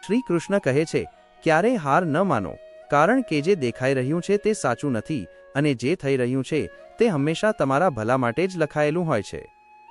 શ્રી કૃષ્ણ કહે છે, ક્યારેય હાર ન માનો, કારણ કે જે દેખાઈ રહ્યું છે તે સાચું નથી, અને જે થઈ રહ્યું છે તે હંમેશા તમારા ભલા માટે જ લખાયેલું હોય છે.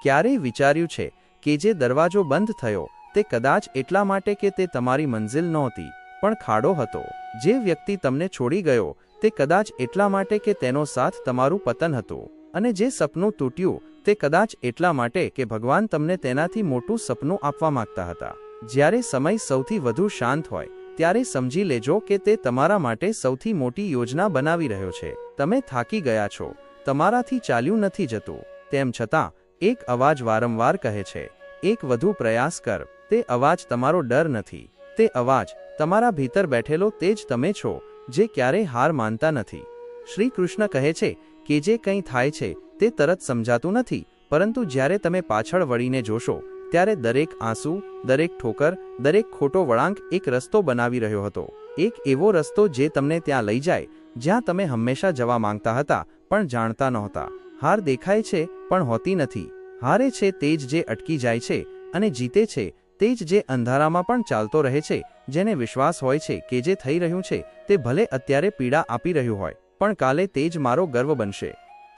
ક્યારેય વિચાર્યું છે કે જે દરવાજો બંધ થયો તે કદાચ એટલા માટે કે તે તમારી મંઝિલ નહોતી, પણ ખાડો હતો? જે વ્યક્તિ તમને છોડી ગયો તે કદાચ એટલા માટે કે તેનો સાથ તમારું પતન હતું, અને જે સપનું તૂટ્યું તે કદાચ એટલા માટે કે ભગવાન તમને તેનાથી મોટું સપનું આપવા માંગતા હતા. જ્યારે સમય સૌથી વધુ શાંત હોય ત્યારે સમજી લેજો કે તે તમારા માટે સૌથી મોટી યોજના બનાવી રહ્યો છે. તમે થાકી ગયા છો, તમારાથી ચાલ્યું નથી જતું, તેમ છતાં એક અવાજ વારંવાર કહે છે, એક વધુ પ્રયાસ કર. તે અવાજ તમારો ડર નથી, તે અવાજ તમારા ભીતર બેઠેલો તે જ તમે છો જે ક્યારેય હાર માનતા નથી. શ્રી કૃષ્ણ કહે છે કે જે કંઈ થાય છે તે તરત સમજાતું નથી, પરંતુ જ્યારે તમે પાછળ વળીને જોશો ત્યારે દરેક આંસુ, દરેક ઠોકર, દરેક ખોટો વળાંક એક રસ્તો બનાવી રહ્યો હતો. એક એવો રસ્તો જે તમને ત્યાં લઈ જાય જ્યાં તમે હંમેશા જવા માંગતા હતા પણ જાણતા નહોતા. હાર દેખાય છે પણ હોતી નથી. હારે છે તે જ જે અટકી જાય છે, અને જીતે છે તે જ જે અંધારામાં પણ ચાલતો રહે છે, જેને વિશ્વાસ હોય છે કે જે થઈ રહ્યું છે તે ભલે અત્યારે પીડા આપી રહ્યું હોય, પણ કાલે તે જ મારો ગર્વ બનશે.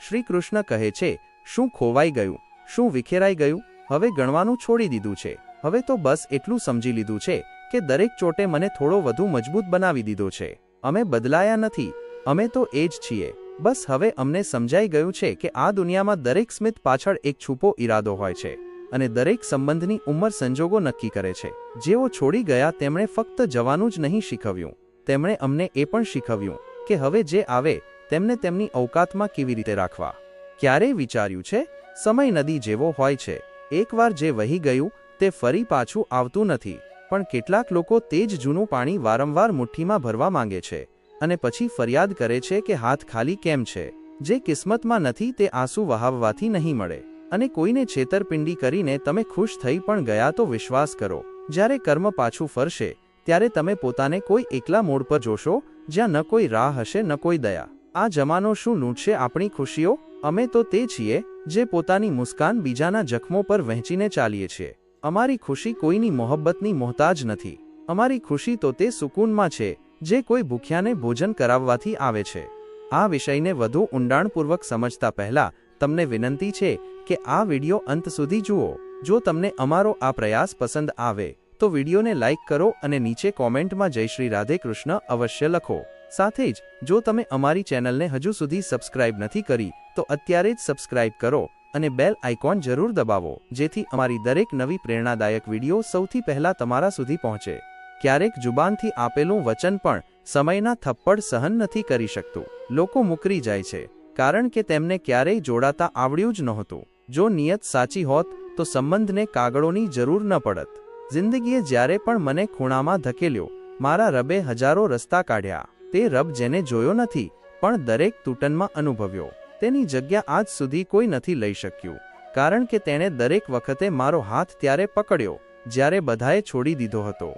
શ્રી કૃષ્ણ કહે છે, શું ખોવાઈ ગયું? શું વિખેરાઈ ગયું? હવે ગણવાનું છોડી દીધું છે. હવે તો બસ એટલું સમજી લીધું છે કે દરેક ચોટે મને થોડો વધુ મજબૂત બનાવી દીધો છે. અમે બદલાયા નથી, અમે તો એ જ છીએ. બસ હવે અમને સમજાઈ ગયું છે કે આ દુનિયામાં દરેક સ્મિત પાછળ એક છુપો ઈરાદો હોય છે, અને દરેક સંબંધની ઉંમર સંજોગો નક્કી કરે છે. જેઓ છોડી ગયા તેમણે ફક્ત જવાનું જ નહીં શીખવ્યું, તેમણે અમને એ પણ શીખવ્યું કે હવે જે આવે તેમને તેમની અવકાતમાં કેવી રીતે રાખવા. ક્યારેય વિચાર્યું છે, સમય નદી જેવો હોય છે, એકવાર જે વહી ગયું તે ફરી પાછું આવતું નથી, પણ કેટલાક લોકો તે જ જૂનું પાણી વારંવાર મુઠ્ઠીમાં ભરવા માંગે છે, અને પછી ફરિયાદ કરે છે કે હાથ ખાલી કેમ છે. જે કિસ્મતમાં નથી તે આંસુ વહાવવાથી નહીં મળે. અને કોઈને છેતરપિંડી કરીને તમે ખુશ થઈ પણ ગયા તો વિશ્વાસ કરો, જ્યારે કર્મ પાછું ફરશે ત્યારે તમે પોતાને કોઈ એકલા મોડ પર જોશો જ્યાં ન કોઈ રાહ હશે ન કોઈ દયા. આ જમાનો શું લૂંટશે આપણી ખુશીઓ? અમે તો તે છીએ જે પોતાની મુસ્કાન બીજાના જખમો પર વહેંચીને ચાલીએ છીએ. અમારી ખુશી કોઈની મોહબ્બતની મોહતાજ નથી. અમારી ખુશી તો તે સુકૂનમાં છે જે કોઈ ભૂખ્યાને ભોજન કરાવવાથી આવે છે. આ વિષયને વધુ ઊંડાણપૂર્વક સમજતા પહેલા તમને વિનંતી છે કે આ વિડિયો અંત સુધી જુઓ. જો તમને અમારો આ પ્રયાસ પસંદ આવે તો વિડિયોને લાઇક કરો અને નીચે કોમેન્ટમાં જય શ્રી રાધે કૃષ્ણ અવશ્ય લખો. સાથે જ જો તમે અમારી ચેનલને હજુ સુધી સબસ્ક્રાઇબ નથી કરી તો અત્યારે જ સબસ્ક્રાઇબ કરો અને બેલ આઇકોન જરૂર દબાવો, જેથી અમારી દરેક નવી પ્રેરણાદાયક વિડિયો સૌથી પહેલા તમારા સુધી પહોંચે. ક્યારેક જુબાનથી આપેલું વચન પણ સમયના થપ્પડ સહન નથી કરી શકતું. લોકો મુકરી જાય છે કારણ કે તેમને ક્યારેય જોડાતા આવડ્યું જ નહોતું. જો નિયત સાચી હોત તો સંબંધને કાગળોની જરૂર ન પડત. જિંદગીએ જ્યારે પણ મને ખૂણામાં ધકેલ્યો, મારા રબે હજારો રસ્તા કાઢ્યા. તે રબ જેને જોયો નથી પણ દરેક તૂટનમાં અનુભવ્યો, તેની જગ્યા આજ સુધી કોઈ નથી લઈ શક્યું, કારણ કે તેણે દરેક વખતે મારો હાથ ત્યારે પકડ્યો જ્યારે બધાએ છોડી દીધો હતો.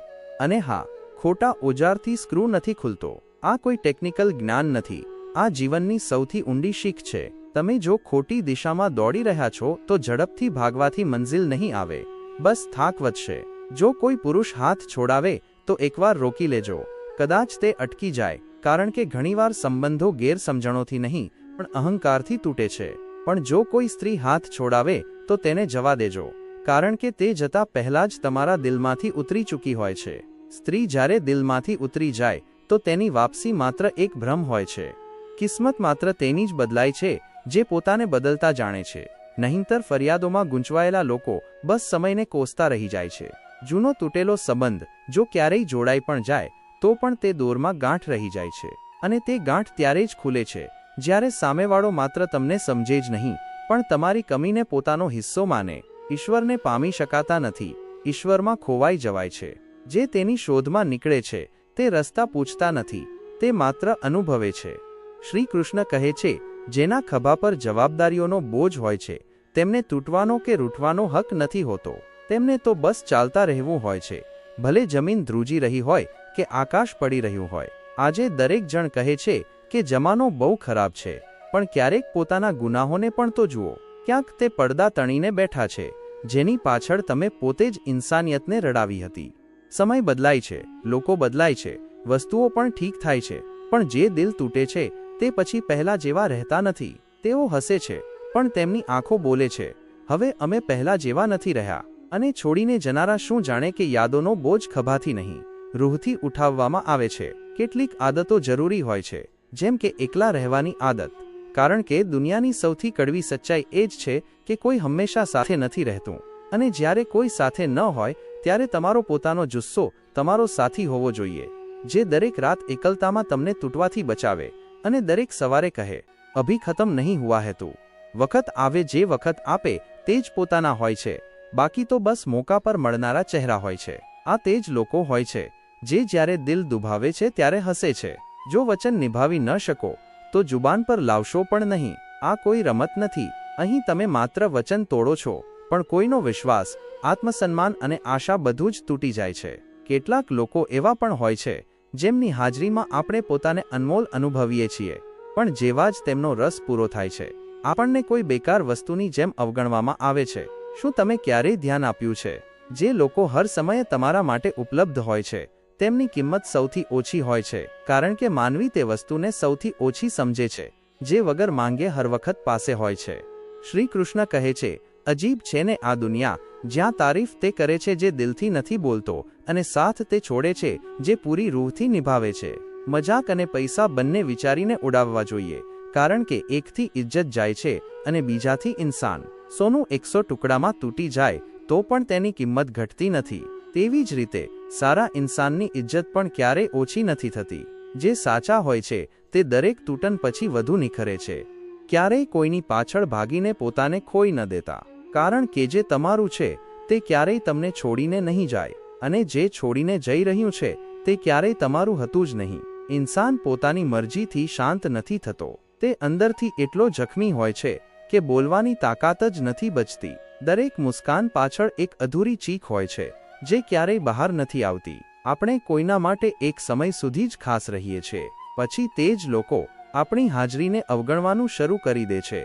અને હા, ખોટા ઓજારથી સ્ક્રૂ નથી ખુલતો. આ કોઈ ટેકનિકલ જ્ઞાન નથી, આ જીવનની સૌથી ઊંડી શીખ છે. તમે જો ખોટી દિશામાં દોડી રહ્યા છો તો ઝડપથી ભાગવાથી મંઝિલ નહીં આવે, બસ થાક વધશે. જો કોઈ પુરુષ હાથ છોડાવે તો એકવાર રોકી લેજો, કદાચ તે અટકી જાય, કારણ કે ઘણીવાર સંબંધો ગેરસમજણોથી નહીં પણ અહંકારથી તૂટે છે. પણ જો કોઈ સ્ત્રી હાથ છોડાવે તો તેને જવા દેજો, કારણ કે તે જતા પહેલા જ તમારા દિલમાંથી ઉતરી ચૂકી હોય છે. સ્ત્રી જ્યારે દિલમાંથી ઉતરી જાય તો તેની વાપસી માત્ર એક ભ્રમ હોય છે. કિસ્મત માત્ર તેની જ બદલાય છે જે પોતાને બદલતા જાણે છે. નહીંતર ફરિયાદોમાં ગૂંચવાયેલા લોકો બસ સમયને કોસતા રહી જાય છે. જૂનો તૂટેલો સંબંધ જો ક્યારેય જોડાઈ પણ જાય તો પણ તે દોરમાં ગાંઠ રહી જાય છે, અને તે ગાંઠ ત્યારે જ ખુલે છે જ્યારે સામેવાળો માત્ર તમને સમજે જ નહીં પણ તમારી કમીને પોતાનો હિસ્સો માને. ઈશ્વરને પામી શકાતા નથી, ઈશ્વરમાં ખોવાઈ જવાય છે. જે તેની શોધમાં નીકળે છે તે રસ્તા પૂછતા નથી, તે માત્ર અનુભવે છે. શ્રી કૃષ્ણ કહે છે, જેના ખભા પર જવાબદારીઓનો બોજ હોય છે તેમને તૂટવાનો કે રૂઠવાનો હક નથી હોતો. તેમને તો બસ ચાલતા રહેવું હોય છે, ભલે જમીન ધ્રુજી રહી હોય કે આકાશ પડી રહ્યું હોય. આજે દરેક જણ કહે છે કે જમાનો બહુ ખરાબ છે, પણ ક્યારેક પોતાના ગુનાહોને પણ તો જુઓ. ક્યાંક તે પડદા તણીને બેઠા છે જેની પાછળ તમે પોતે જ ઇન્સાનિયતને રડાવી હતી. સમય બદલાય છે, લોકો બદલાય છે, વસ્તુઓ પણ ઠીક થાય છે, પણ જે દિલ તૂટે છે તે પછી પહેલા જેવા રહેતા નથી. તેઓ હસે છે, પણ તેમની આંખો બોલે છે, હવે અમે પહેલા જેવા નથી રહ્યા. અને છોડીને જનારા શું જાણે કે યાદોનો બોજ ખભાથી નહીં, રૂહથી ઉઠાવવામાં આવે છે. કેટલીક આદતો જરૂરી હોય છે, જેમ કે એકલા રહેવાની આદત, કારણ કે દુનિયાની સૌથી કડવી સચ્ચાઈ એ જ છે કે કોઈ હંમેશા સાથે નથી રહેતું. અને જ્યારે કોઈ સાથે ન હોય ત્યારે તમારો પોતાનો જુસ્સો તમારો સાથી હોવો જોઈએ, જે દરેક રાત એકલતામાં તમને તૂટવાથી બચાવે અને દરેક સવારે કહે, અભી ખતમ નહીં હુઆ હૈ તું. વખત આવે જે વખત આપે તે જ પોતાના હોય છે, બાકી તો બસ મોકા પર મળનારા ચહેરા હોય છે. આ તે જ લોકો હોય છે જે જ્યારે દિલ દુભાવે છે ત્યારે હસે છે. જો વચન નિભાવી ન શકો તો જુબાન પર લાવશો પણ નહીં. આ કોઈ રમત નથી. અહીં તમે માત્ર વચન તોડો છો, પણ કોઈનો વિશ્વાસ, આત્મસન્માન અને આશા બધું જ તૂટી જાય છે. કેટલાક લોકો એવા પણ હોય છે જેમની હાજરીમાં આપણે પોતાને અનમોલ અનુભવીએ છીએ, પણ જેવા જ તેમનો રસ પૂરો થાય છે, આપણને કોઈ બેકાર વસ્તુની જેમ અવગણવામાં આવે છે. શું તમે ક્યારેય ધ્યાન આપ્યું છે, જે લોકો હર સમયે તમારા માટે ઉપલબ્ધ હોય છે તેમની કિંમત સૌથી ઓછી હોય છે, કારણ કે માનવી તે વસ્તુને સૌથી ઓછી સમજે છે જે વગર માંગે હર વખત પાસે હોય છે. શ્રી કૃષ્ણ કહે છે, અજીબ છે ને આ દુનિયા, જ્યાં તારીફ તે કરે છે જે દિલથી નથી બોલતો, અને સાથ તે છોડે છે જે પૂરી રૂહથી નિભાવે છે. મજાક અને પૈસા બંને વિચારીને ઉડાવવા જોઈએ, કારણ કે એકથી ઇજ્જત જાય છે અને બીજાથી ઇન્સાન. સોનું 100 ટુકડામાં તૂટી જાય તો પણ તેની કિંમત ઘટતી નથી. તેવી જ રીતે સારા ઇન્સાનની ઇજ્જત પણ ક્યારેય ઓછી નથી થતી. જે સાચા હોય છે તે દરેક તૂટન પછી વધુ નિખરે છે. ક્યારેય કોઈની પાછળ ભાગીને પોતાને ખોઈ ન દેતા, કારણ કે જે તમારું છે તે ક્યારેય તમને છોડીને નહીં જાય, અને જે છોડીને જઈ રહ્યું છે તે ક્યારેય તમારું હતું જ નહીં. ઇન્સાન પોતાની મરજીથી શાંત નથી થતો. તે અંદરથી એટલો જખમી હોય છે કે બોલવાની તાકાત જ નથી બચતી. દરેક મુસ્કાન પાછળ એક અધૂરી ચીખ હોય છે જે ક્યારેય બહાર નથી આવતી. આપણે કોઈના માટે એક સમય સુધી જ ખાસ રહીએ છીએ, પછી તે જ લોકો આપણી હાજરીને અવગણવાનું શરૂ કરી દે છે,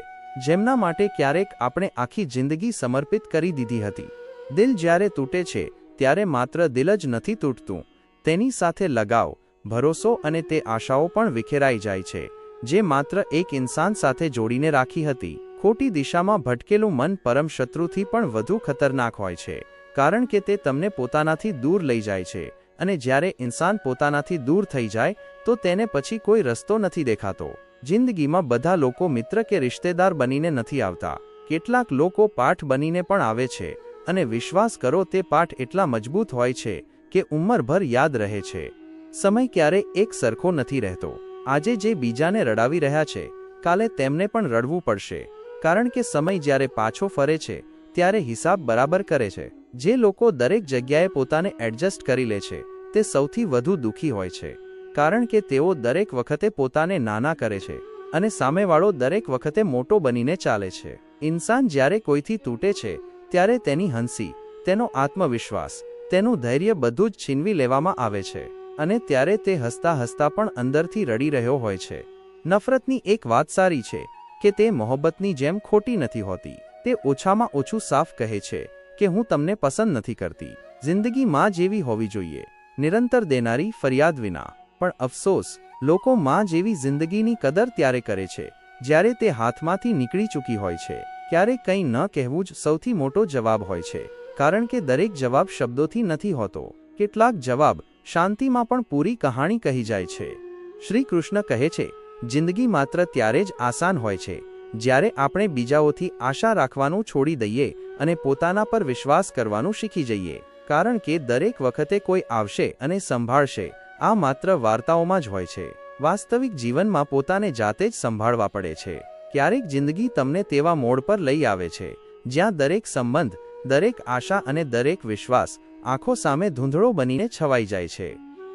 જેમના માટે ક્યારેક આપણે આખી જિંદગી સમર્પિત કરી દીધી હતી. દિલ જ્યારે તૂટે છે ત્યારે માત્ર દિલ જ નથી તૂટતું, તેની સાથે લગાવ, ભરોસો અને તે આશાઓ પણ વિખેરાઈ જાય છે જે માત્ર એક ઇન્સાન સાથે જોડીને રાખી હતી. ખોટી દિશામાં ભટકેલું મન પરમ શત્રુથી પણ વધુ ખતરનાક હોય છે, કારણ કે તે તમને પોતાનાથી દૂર લઈ જાય છે, અને જ્યારે ઇન્સાન પોતાનાથી દૂર થઈ જાય તો તેને પછી કોઈ રસ્તો નથી દેખાતો. જિંદગીમાં બધા લોકો મિત્ર કે રિશ્તેદાર બનીને નથી આવતા. કેટલાક લોકો પાઠ બનીને પણ આવે છે, અને વિશ્વાસ કરો તે પાઠ એટલા મજબૂત હોય છે કે ઉંમરભર યાદ રહે છે. સમય ક્યારે એક સરખો નથી રહેતો. આજે જે બીજાને રડાવી રહ્યા છે કાલે તેમને પણ રડવું પડશે, કારણ કે સમય જ્યારે પાછો ફરે છે ત્યારે હિસાબ બરાબર કરે છે. જે લોકો દરેક જગ્યાએ પોતાને એડજસ્ટ કરી લે છે તે સૌથી વધુ દુઃખી હોય છે, કારણ કે તેઓ દરેક વખતે પોતાને નાના કરે છે અને સામેવાળો દરેક વખતે મોટો બનીને ચાલે છે. ઇન્સાન જ્યારે કોઈથી તૂટે છે ત્યારે તેની હંસી, તેનો આત્મવિશ્વાસ, તેનું ધૈર્ય બધું જ છીનવી લેવામાં આવે છે, અને ત્યારે તે હસતા હસતા પણ અંદરથી રડી રહ્યો હોય છે. નફરતની એક વાત સારી છે કે તે મોહબ્બતની જેમ ખોટી નથી હોતી. તે ઓછામાં ઓછું સાફ કહે છે કે હું તમને પસંદ નથી કરતી. જિંદગી માં જેવી હોવી જોઈએ, નિરંતર દેનારી, ફરિયાદ વિના. પણ અફસોસ, લોકો માં જેવી જિંદગીની કદર ત્યારે કરે છે જ્યારે તે હાથમાંથી નીકળી ચૂકી હોય છે. ક્યારેક કંઈ ન કહેવું જ સૌથી મોટો જવાબ હોય છે, કારણ કે દરેક જવાબ શબ્દોથી નથી હોતો. કેટલાક જવાબ શાંતિમાં પણ પૂરી કહાણી કહી જાય છે. શ્રી કૃષ્ણ કહે છે, જિંદગી માત્ર ત્યારે જ આસાન હોય છે જ્યારે આપણે બીજાઓથી આશા રાખવાનું છોડી દઈએ અને પોતાના પર વિશ્વાસ કરવાનું શીખી જઈએ, કારણ કે દરેક વખતે કોઈ આવશે અને સંભાળશે આ માત્ર વાર્તાઓમાં જ હોય છે. વાસ્તવિક જીવનમાં પોતાને જાતે જ સંભાળવા પડે છે. ક્યારેક જિંદગી તમને તેવા મોડ પર લઈ આવે છે જ્યાં દરેક સંબંધ, દરેક આશા અને દરેક વિશ્વાસ આંખો સામે ધૂંધળો બનીને છવાઈ જાય છે.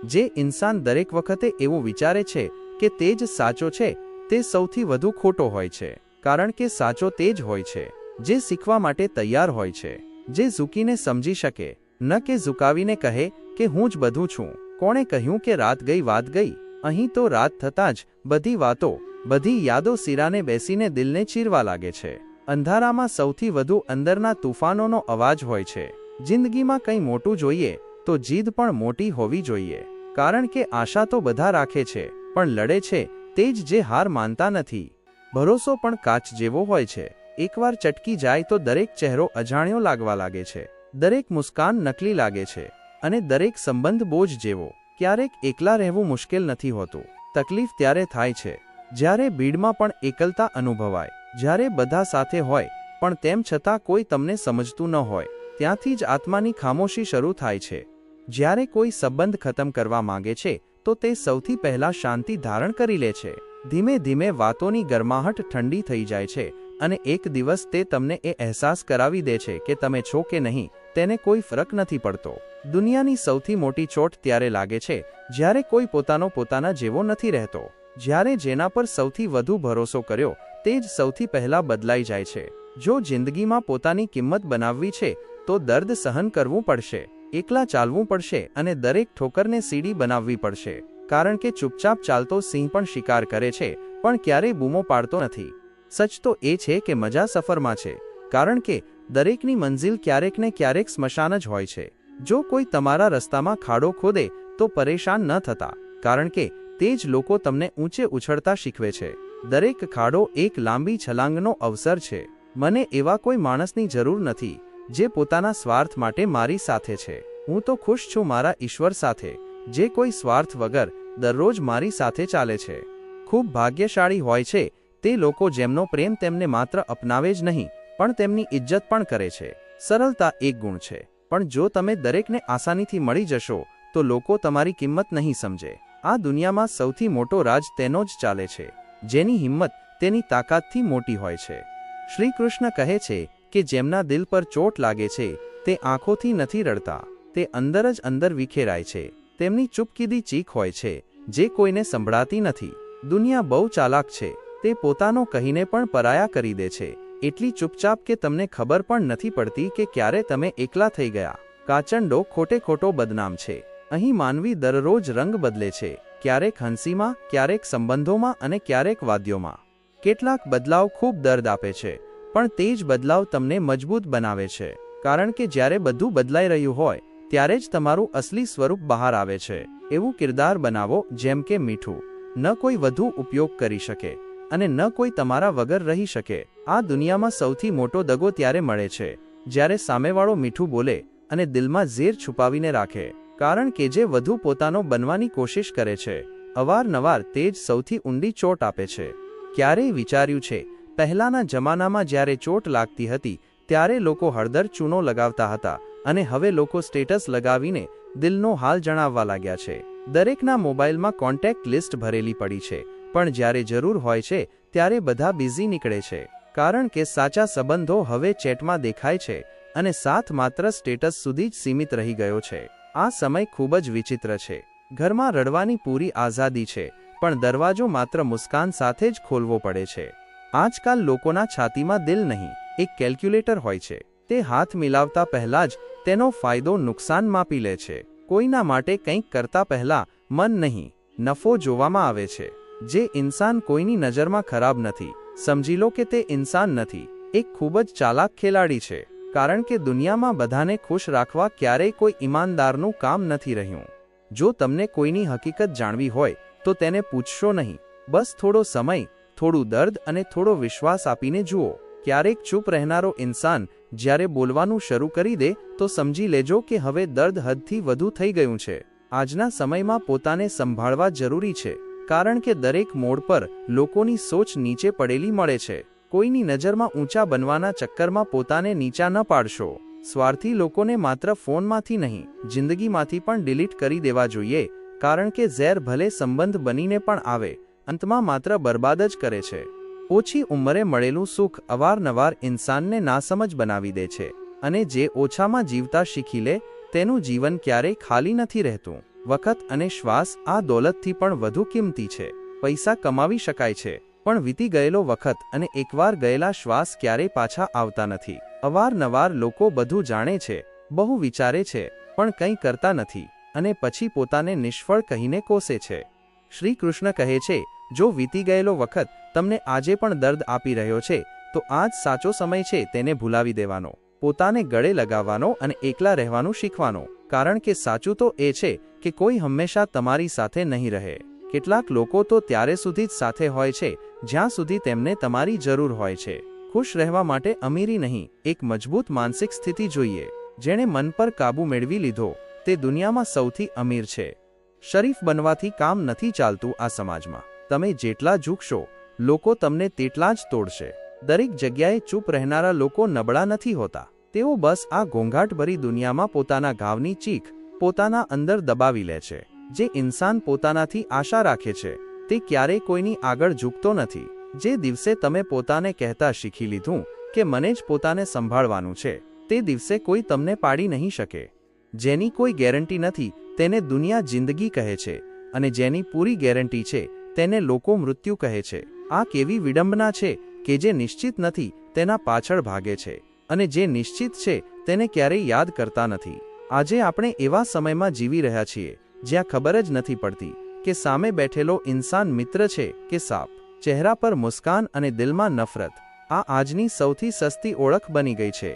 જે ઇન્સાન દરેક વખતે એવું વિચારે છે કે તે જ સાચો છે તે સૌથી વધુ ખોટો હોય છે, કારણ કે સાચો તે જ હોય છે જે શીખવા માટે તૈયાર હોય છે, જે ઝૂકીને સમજી શકે, ન કે ઝુકાવીને કહે કે હું જ બધું છું. કોણે કહ્યું કે રાત ગઈ વાત ગઈ? અહીં તો રાત થતાં જ બધી વાતો, બધી યાદો સિરાને બેસીને દિલને ચીરવા લાગે છે. અંધારામાં સૌથી વધુ અંદરના તૂફાનોનો અવાજ હોય છે. જિંદગીમાં કંઈ મોટું જોઈએ તો જીદ પણ મોટી હોવી જોઈએ, કારણ કે આશા તો બધા રાખે છે, પણ લડે છે તે જ જે હાર માનતા નથી. ભરોસો પણ કાચ જેવો હોય છે, એકવાર ચટકી જાય તો દરેક ચહેરો અજાણ્યો લાગવા લાગે છે, દરેક મુસ્કાન નકલી લાગે છે, અને દરેક સંબંધ બોજ જેવો. ક્યારેક એકલા રહેવું મુશ્કેલ નથી હોતું. તકલીફ ત્યારે થાય છે જ્યારે ભીડમાં પણ એકલતા અનુભવાય, જ્યારે બધા સાથે હોય પણ તેમ છતાં કોઈ તમને સમજતું ન હોય. ત્યાંથી જ આત્માની ખામોશી શરૂ થાય છે. જ્યારે કોઈ સંબંધ ખતમ કરવા માંગે છે તો તે સૌથી પહેલા શાંતિ ધારણ કરી લે છે. ધીમે ધીમે વાતોની ગરમાહટ ઠંડી થઈ જાય છે, અને એક દિવસ તે તમને એ અહેસાસ કરાવી દે છે કે તમે છો કે નહીં તેને કોઈ ફરક નથી પડતો. દુનિયાની સૌથી મોટી ચોટ ત્યારે લાગે છે જ્યારે કોઈ પોતાના જેવો નથી રહેતો, જ્યારે જેના પર સૌથી વધુ ભરોસો કર્યો તે જ સૌથી પહેલા બદલાઈ જાય છે. જો જિંદગીમાં પોતાની કિંમત બનાવવી છે તો દર્દ સહન કરવું પડશે, એકલા ચાલવું પડશે અને દરેક ઠોકરને સીડી બનાવવી પડશે. કારણ કે ચૂપચાપ ચાલતો સિંહ પણ શિકાર કરે છે, પણ ક્યારેય બૂમો પાડતો નથી. સચ તો એ છે કે મજા સફરમાં છે, કારણ કે દરેકની મંજિલ ક્યારેક ને ક્યારેક સ્મશાન જ હોય છે. જો કોઈ તમારા રસ્તામાં ખાડો ખોદે તો પરેશાન ન થતા, કારણ કે તે જ લોકો તમને ઊંચે ઉછળતા શીખવે છે. દરેક ખાડો એક લાંબી છલાંગનો અવસર છે. મને એવા કોઈ માણસની જરૂર નથી જે પોતાના સ્વાર્થ માટે મારી સાથે છે. હું તો ખુશ છું મારા ઈશ્વર સાથે, જે કોઈ સ્વાર્થ વગર દરરોજ મારી સાથે ચાલે છે. ખૂબ ભાગ્યશાળી હોય છે તે લોકો જેમનો પ્રેમ તેમને માત્ર અપનાવે જ નહીં પણ તેમની ઇજ્જત પણ કરે છે. સરળતા એક ગુણ છે, પણ જો તમે દરેકને આસાનીથી મળી જશો તો લોકો તમારી કિંમત નહીં સમજે. આ દુનિયામાં સૌથી મોટો રાજ તેનો જ ચાલે છે જેની હિંમત તેની તાકાતથી મોટી હોય છે. શ્રી કૃષ્ણ કહે છે કે જેમના દિલ પર ચોટ લાગે છે તે આંખોથી નથી રડતા, તે અંદર જ અંદર વિખેરાય છે. તેમની ચૂપકીદી ચીખ હોય છે જે કોઈને સંભળાતી નથી. દુનિયા બહુ ચાલાક છે, તે પોતાનો કહીને પણ પરાયા કરી દે છે, એટલી ચૂપચાપ કે તમને ખબર પણ નથી પડતી કે ક્યારે તમે એકલા થઈ ગયા. કાચંડો ખોટે ખોટો બદનામ છે. અહીં માનવી દરરોજ રંગ બદલે છે, ક્યારેક હંસીમાં, ક્યારેક સંબંધોમાં અને ક્યારેક વાદ્યોમાં. કેટલાક બદલાવ ખૂબ દર્દ આપે છે, પણ તે જ બદલાવ તમને મજબૂત બનાવે છે. કારણ કે જ્યારે બધું બદલાઈ રહ્યું હોય ત્યારે જ તમારું અસલી સ્વરૂપ બહાર આવે છે. એવું કિરદાર બનાવો જેમ કે મીઠું, ન કોઈ વધુ ઉપયોગ કરી શકે અને ન કોઈ તમારા વગર રહી શકે. આ દુનિયામાં સૌથી મોટો દગો ત્યારે મળે છે જ્યારે સામેવાળો મીઠું બોલે અને દિલમાં ઝેર છુપાવીને રાખે. કારણ કે જે વધુ પોતાનો બનવાની કોશિશ કરે છે અવારનવાર તે જ સૌથી ઊંડી ચોટ આપે છે. ક્યારેય વિચાર્યું છે પહેલાના જમાનામાં જ્યારે ચોટ લાગતી હતી ત્યારે લોકો હળદર ચૂનો લગાવતા હતા અને હવે લોકો સ્ટેટસ લગાવીને દિલનો હાલ જણાવવા લાગ્યા છે. દરેકના મોબાઈલમાં કોન્ટેક્ટ લિસ્ટ ભરેલી પડી છે, પણ જ્યારે જરૂર હોય છે ત્યારે બધા બિઝી નીકળે છે. કારણ કે સાચા સંબંધો હવે ચેટમાં દેખાય છે અને સાથ માત્ર સ્ટેટસ સુધી જ સીમિત રહી ગયો છે. આ સમય ખૂબ જ વિચિત્ર છે. ઘરમાં રડવાની પૂરી આઝાદી છે, પણ દરવાજો માત્ર મુસ્કાન સાથે જ ખોલવો પડે છે. આજકાલ લોકોના છાતીમાં દિલ નહીં, એક કેલ્ક્યુલેટર હોય છે. તે હાથ મિલાવતા પહેલા જ તેનો ફાયદો નુકસાન માપી લે છે. કોઈના માટે કંઈક કરતા પહેલા મન નહીં, નફો જોવામાં આવે છે. જે ઇન્સાન કોઈની નજરમાં ખરાબ નથી, સમજી લો કે તે ઇન્સાન નથી, એક ખૂબ જ ચાલાક ખેલાડી છે. કારણ કે દુનિયામાં બધાને ખુશ રાખવા ક્યારેય કોઈ ઈમાનદારનું કામ નથી રહ્યું. જો તમને કોઈની હકીકત જાણવી હોય તો તેને પૂછશો નહીં, બસ થોડો સમય, થોડું દર્દ અને થોડો વિશ્વાસ આપીને જુઓ. ક્યારેક ચૂપ રહેનારો ઇન્સાન જ્યારે બોલવાનું શરૂ કરી દે તો સમજી લેજો કે હવે દર્દ હદથી વધુ થઈ ગયું છે. આજના સમયમાં પોતાને સંભાળવા જરૂરી છે, કારણ કે દરેક મોડ પર લોકોની સોચ નીચે પડેલી મળે છે. કોઈની નજરમાં ઊંચા બનવાના ચક્કરમાં પોતાને નીચા ન પાડશો. સ્વાર્થી લોકોને માત્ર ફોનમાંથી નહીં, જિંદગીમાંથી પણ ડિલીટ કરી દેવા જોઈએ, કારણ કે ઝેર ભલે સંબંધ બનીને પણ આવે, અંતમાં માત્ર બરબાદ જ કરે છે. ઓછી ઉંમરે મળેલું સુખ અવારનવાર ઇન્સાનને નાસમજ બનાવી દે છે, અને જે ઓછામાં જીવતા શીખી લે તેનું જીવન ક્યારેય ખાલી નથી રહેતું. વખત અને શ્વાસ આ દોલતથી પણ વધુ કિંમતી છે. પૈસા કમાવી શકાય છે, પણ વીતી ગયેલો વખત અને એકવાર ગયેલા શ્વાસ ક્યારેય પાછા આવતા નથી. અવારનવાર લોકો બધું જાણે છે, બહુ વિચારે છે, પણ કંઈ કરતા નથી, અને પછી પોતાને નિષ્ફળ કહીને કોસે છે. શ્રી કૃષ્ણ કહે છે, જો વીતી ગયેલો વખત તમને આજે પણ દર્દ આપી રહ્યો છે તો આ જ સાચો સમય છે તેને ભૂલાવી દેવાનો. પોતાને ગળે લગાવવાનો અને એકલા રહેવાનું શીખવાનો, કારણ કે સાચું તો એ છે કે કોઈ હંમેશા તમારી સાથે નહીં રહે. કેટલાક લોકો તો ત્યારે સુધી જ સાથે હોય છે જ્યાં સુધી તેમને તમારી જરૂર હોય છે. ખુશ રહેવા માટે અમીરી નહીં, એક મજબૂત માનસિક સ્થિતિ જોઈએ. જેણે મન પર કાબૂ મેળવી લીધો તે દુનિયામાં સૌથી અમીર છે. શરીફ બનવાથી કામ નથી ચાલતું આ સમાજમાં. તમે જેટલા ઝૂકશો લોકો તમને તેટલા જ તોડશે. દરેક જગ્યાએ ચૂપ રહેનારા લોકો નબળા નથી હોતા. તેઓ બસ આ ઘોંઘાટભરી દુનિયામાં પોતાના ઘાવની ચીખ પોતાના અંદર દબાવી લે છે. જે ઇન્સાન પોતાનાથી આશા રાખે છે તે ક્યારેય કોઈની આગળ ઝૂકતો નથી. જે દિવસે તમે પોતાને કહેતા શીખી લીધું કે મને જ પોતાને સંભાળવાનું છે, તે દિવસે કોઈ તમને પાડી નહીં શકે. જેની કોઈ ગેરંટી નથી તેને દુનિયા જિંદગી કહે છે, અને જેની પૂરી ગેરંટી છે તેને લોકો મૃત્યુ કહે છે. આ કેવી વિડંબના છે કે જે નિશ્ચિત નથી તેના પાછળ ભાગે છે, અને જે નિશ્ચિત છે તેને ક્યારેય યાદ કરતા નથી. આજે આપણે એવા સમયમાં જીવી રહ્યા છીએ જ્યાં ખબર જ નથી પડતી કે સામે બેઠેલો ઇન્સાન મિત્ર છે કે સાપ. ચહેરા પર મુસ્કાન અને દિલમાં નફરત, આ આજની સૌથી સસ્તી ઓળખ બની ગઈ છે.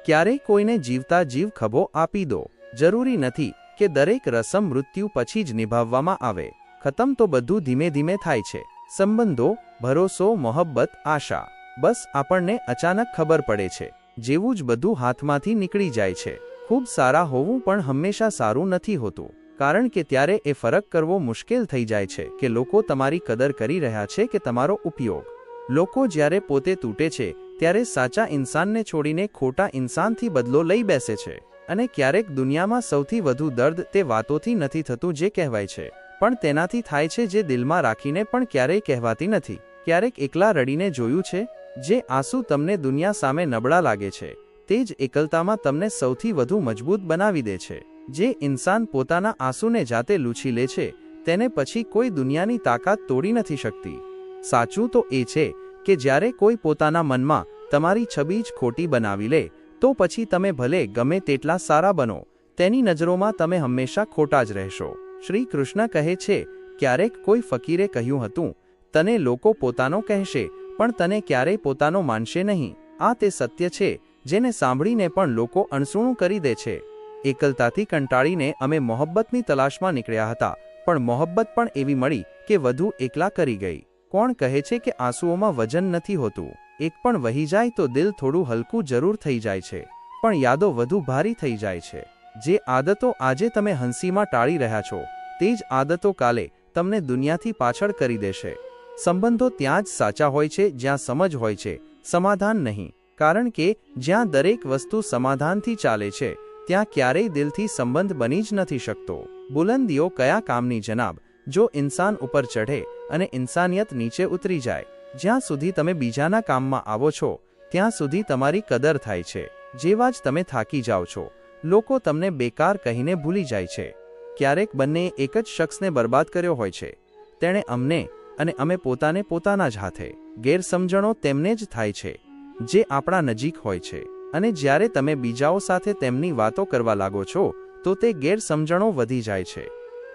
ક્યારેય કોઈને જીવતા જીવ ખભો આપી દો. જરૂરી નથી કે દરેક રસમ મૃત્યુ પછી જ નિભાવવામાં આવે. ખતમ તો બધું ધીમે ધીમે થાય છે. સંબંધો, ભરોસો, મોહબ્બત, આશા, બસ આપણને અચાનક ખબર પડે છે જેવું જ બધું હાથમાંથી નીકળી જાય છે. ખૂબ સારા હોવું પણ હંમેશા સારું નથી હોતું, કારણ કે ત્યારે એ ફરક કરવો મુશ્કેલ થઈ જાય છે કે લોકો તમારી કદર કરી રહ્યા છે કે તમારો ઉપયોગ. લોકો જ્યારે પોતે તૂટે છે ત્યારે સાચા ઇન્સાનને છોડીને ખોટા ઇન્સાનથી બદલો લઈ બેસે છે. અને ક્યારેક દુનિયામાં સૌથી વધુ દર્દ તે વાતોથી નથી થતું જે કહેવાય છે, પણ તેનાથી થાય છે જે દિલમાં રાખીને પણ ક્યારેય કહેવાતી નથી. ક્યારેક એકલા રડીને જોયું છે? જે આંસુ તમને દુનિયા સામે નબળા લાગે છે તે જ એકલતામાં તમને સૌથી વધુ મજબૂત બનાવી દે છે. જે ઇન્સાન પોતાના આંસુને જાતે લૂછી લે છે તેને પછી કોઈ દુનિયાની તાકાત તોડી નથી શકતી. સાચું તો એ છે કે જ્યારે કોઈ પોતાના મનમાં તમારી છબી જ ખોટી બનાવી લે તો પછી તમે ભલે ગમે તેટલા સારા બનો, તેની નજરોમાં તમે હંમેશા ખોટા જ રહેશો. શ્રી કૃષ્ણ કહે છે, ક્યારેક કોઈ ફકીરે કહ્યું હતું, તને લોકો પોતાનો કહેશે પણ તને ક્યારેય પોતાનો માનશે નહીં. આ તે સત્ય છે જેને સાંભળીને પણ લોકો અણસુણું કરી દે છે. એકલતાથી કંટાળીને અમે મોહબ્બતની તલાશમાં નીકળ્યા હતા, પણ મોહબ્બત પણ એવી મળી કે વધુ એકલા કરી ગઈ. કોણ કહે છે કે આંસુઓમાં વજન નથી હોતું? એક પણ વહી જાય તો દિલ થોડું હલકું જરૂર થઈ જાય છે, પણ યાદો વધુ ભારી થઈ જાય છે. જે આદતો આજે તમે હંસીમાં ટાળી રહ્યા છો તે જ આદતો કાલે તમને દુનિયાથી પાછળ કરી દેશે. સંબંધો ત્યાં જ સાચા હોય છે જ્યાં સમજ હોય છે, સમાધાન નહીં. કારણ કે જ્યાં દરેક વસ્તુ સમાધાનથી ચાલે છે ત્યાં ક્યારેય દિલથી સંબંધ બની જ નથી શકતો. બુલંદીઓ કયા કામની જનાબ જો ઇન્સાન ઉપર ચઢે અને ઇન્સાનિયત નીચે ઉતરી જાય. જ્યાં સુધી તમે બીજાના કામમાં આવો છો ત્યાં સુધી તમારી કદર થાય છે. જેવા જ તમે થાકી જાઓ છો લોકો તમને બેકાર કહીને ભૂલી જાય છે. ક્યારેક બંને એક જ શખ્સને બરબાદ કર્યો હોય છે. તેણે અમને અને અમે પોતાને પોતાના જ હાથે. ગેરસમજણો તેમને જ થાય છે જે આપણા નજીક હોય છે, અને જ્યારે તમે બીજાઓ સાથે તેમની વાતો કરવા લાગો છો તો તે ગેરસમજણો વધી જાય છે.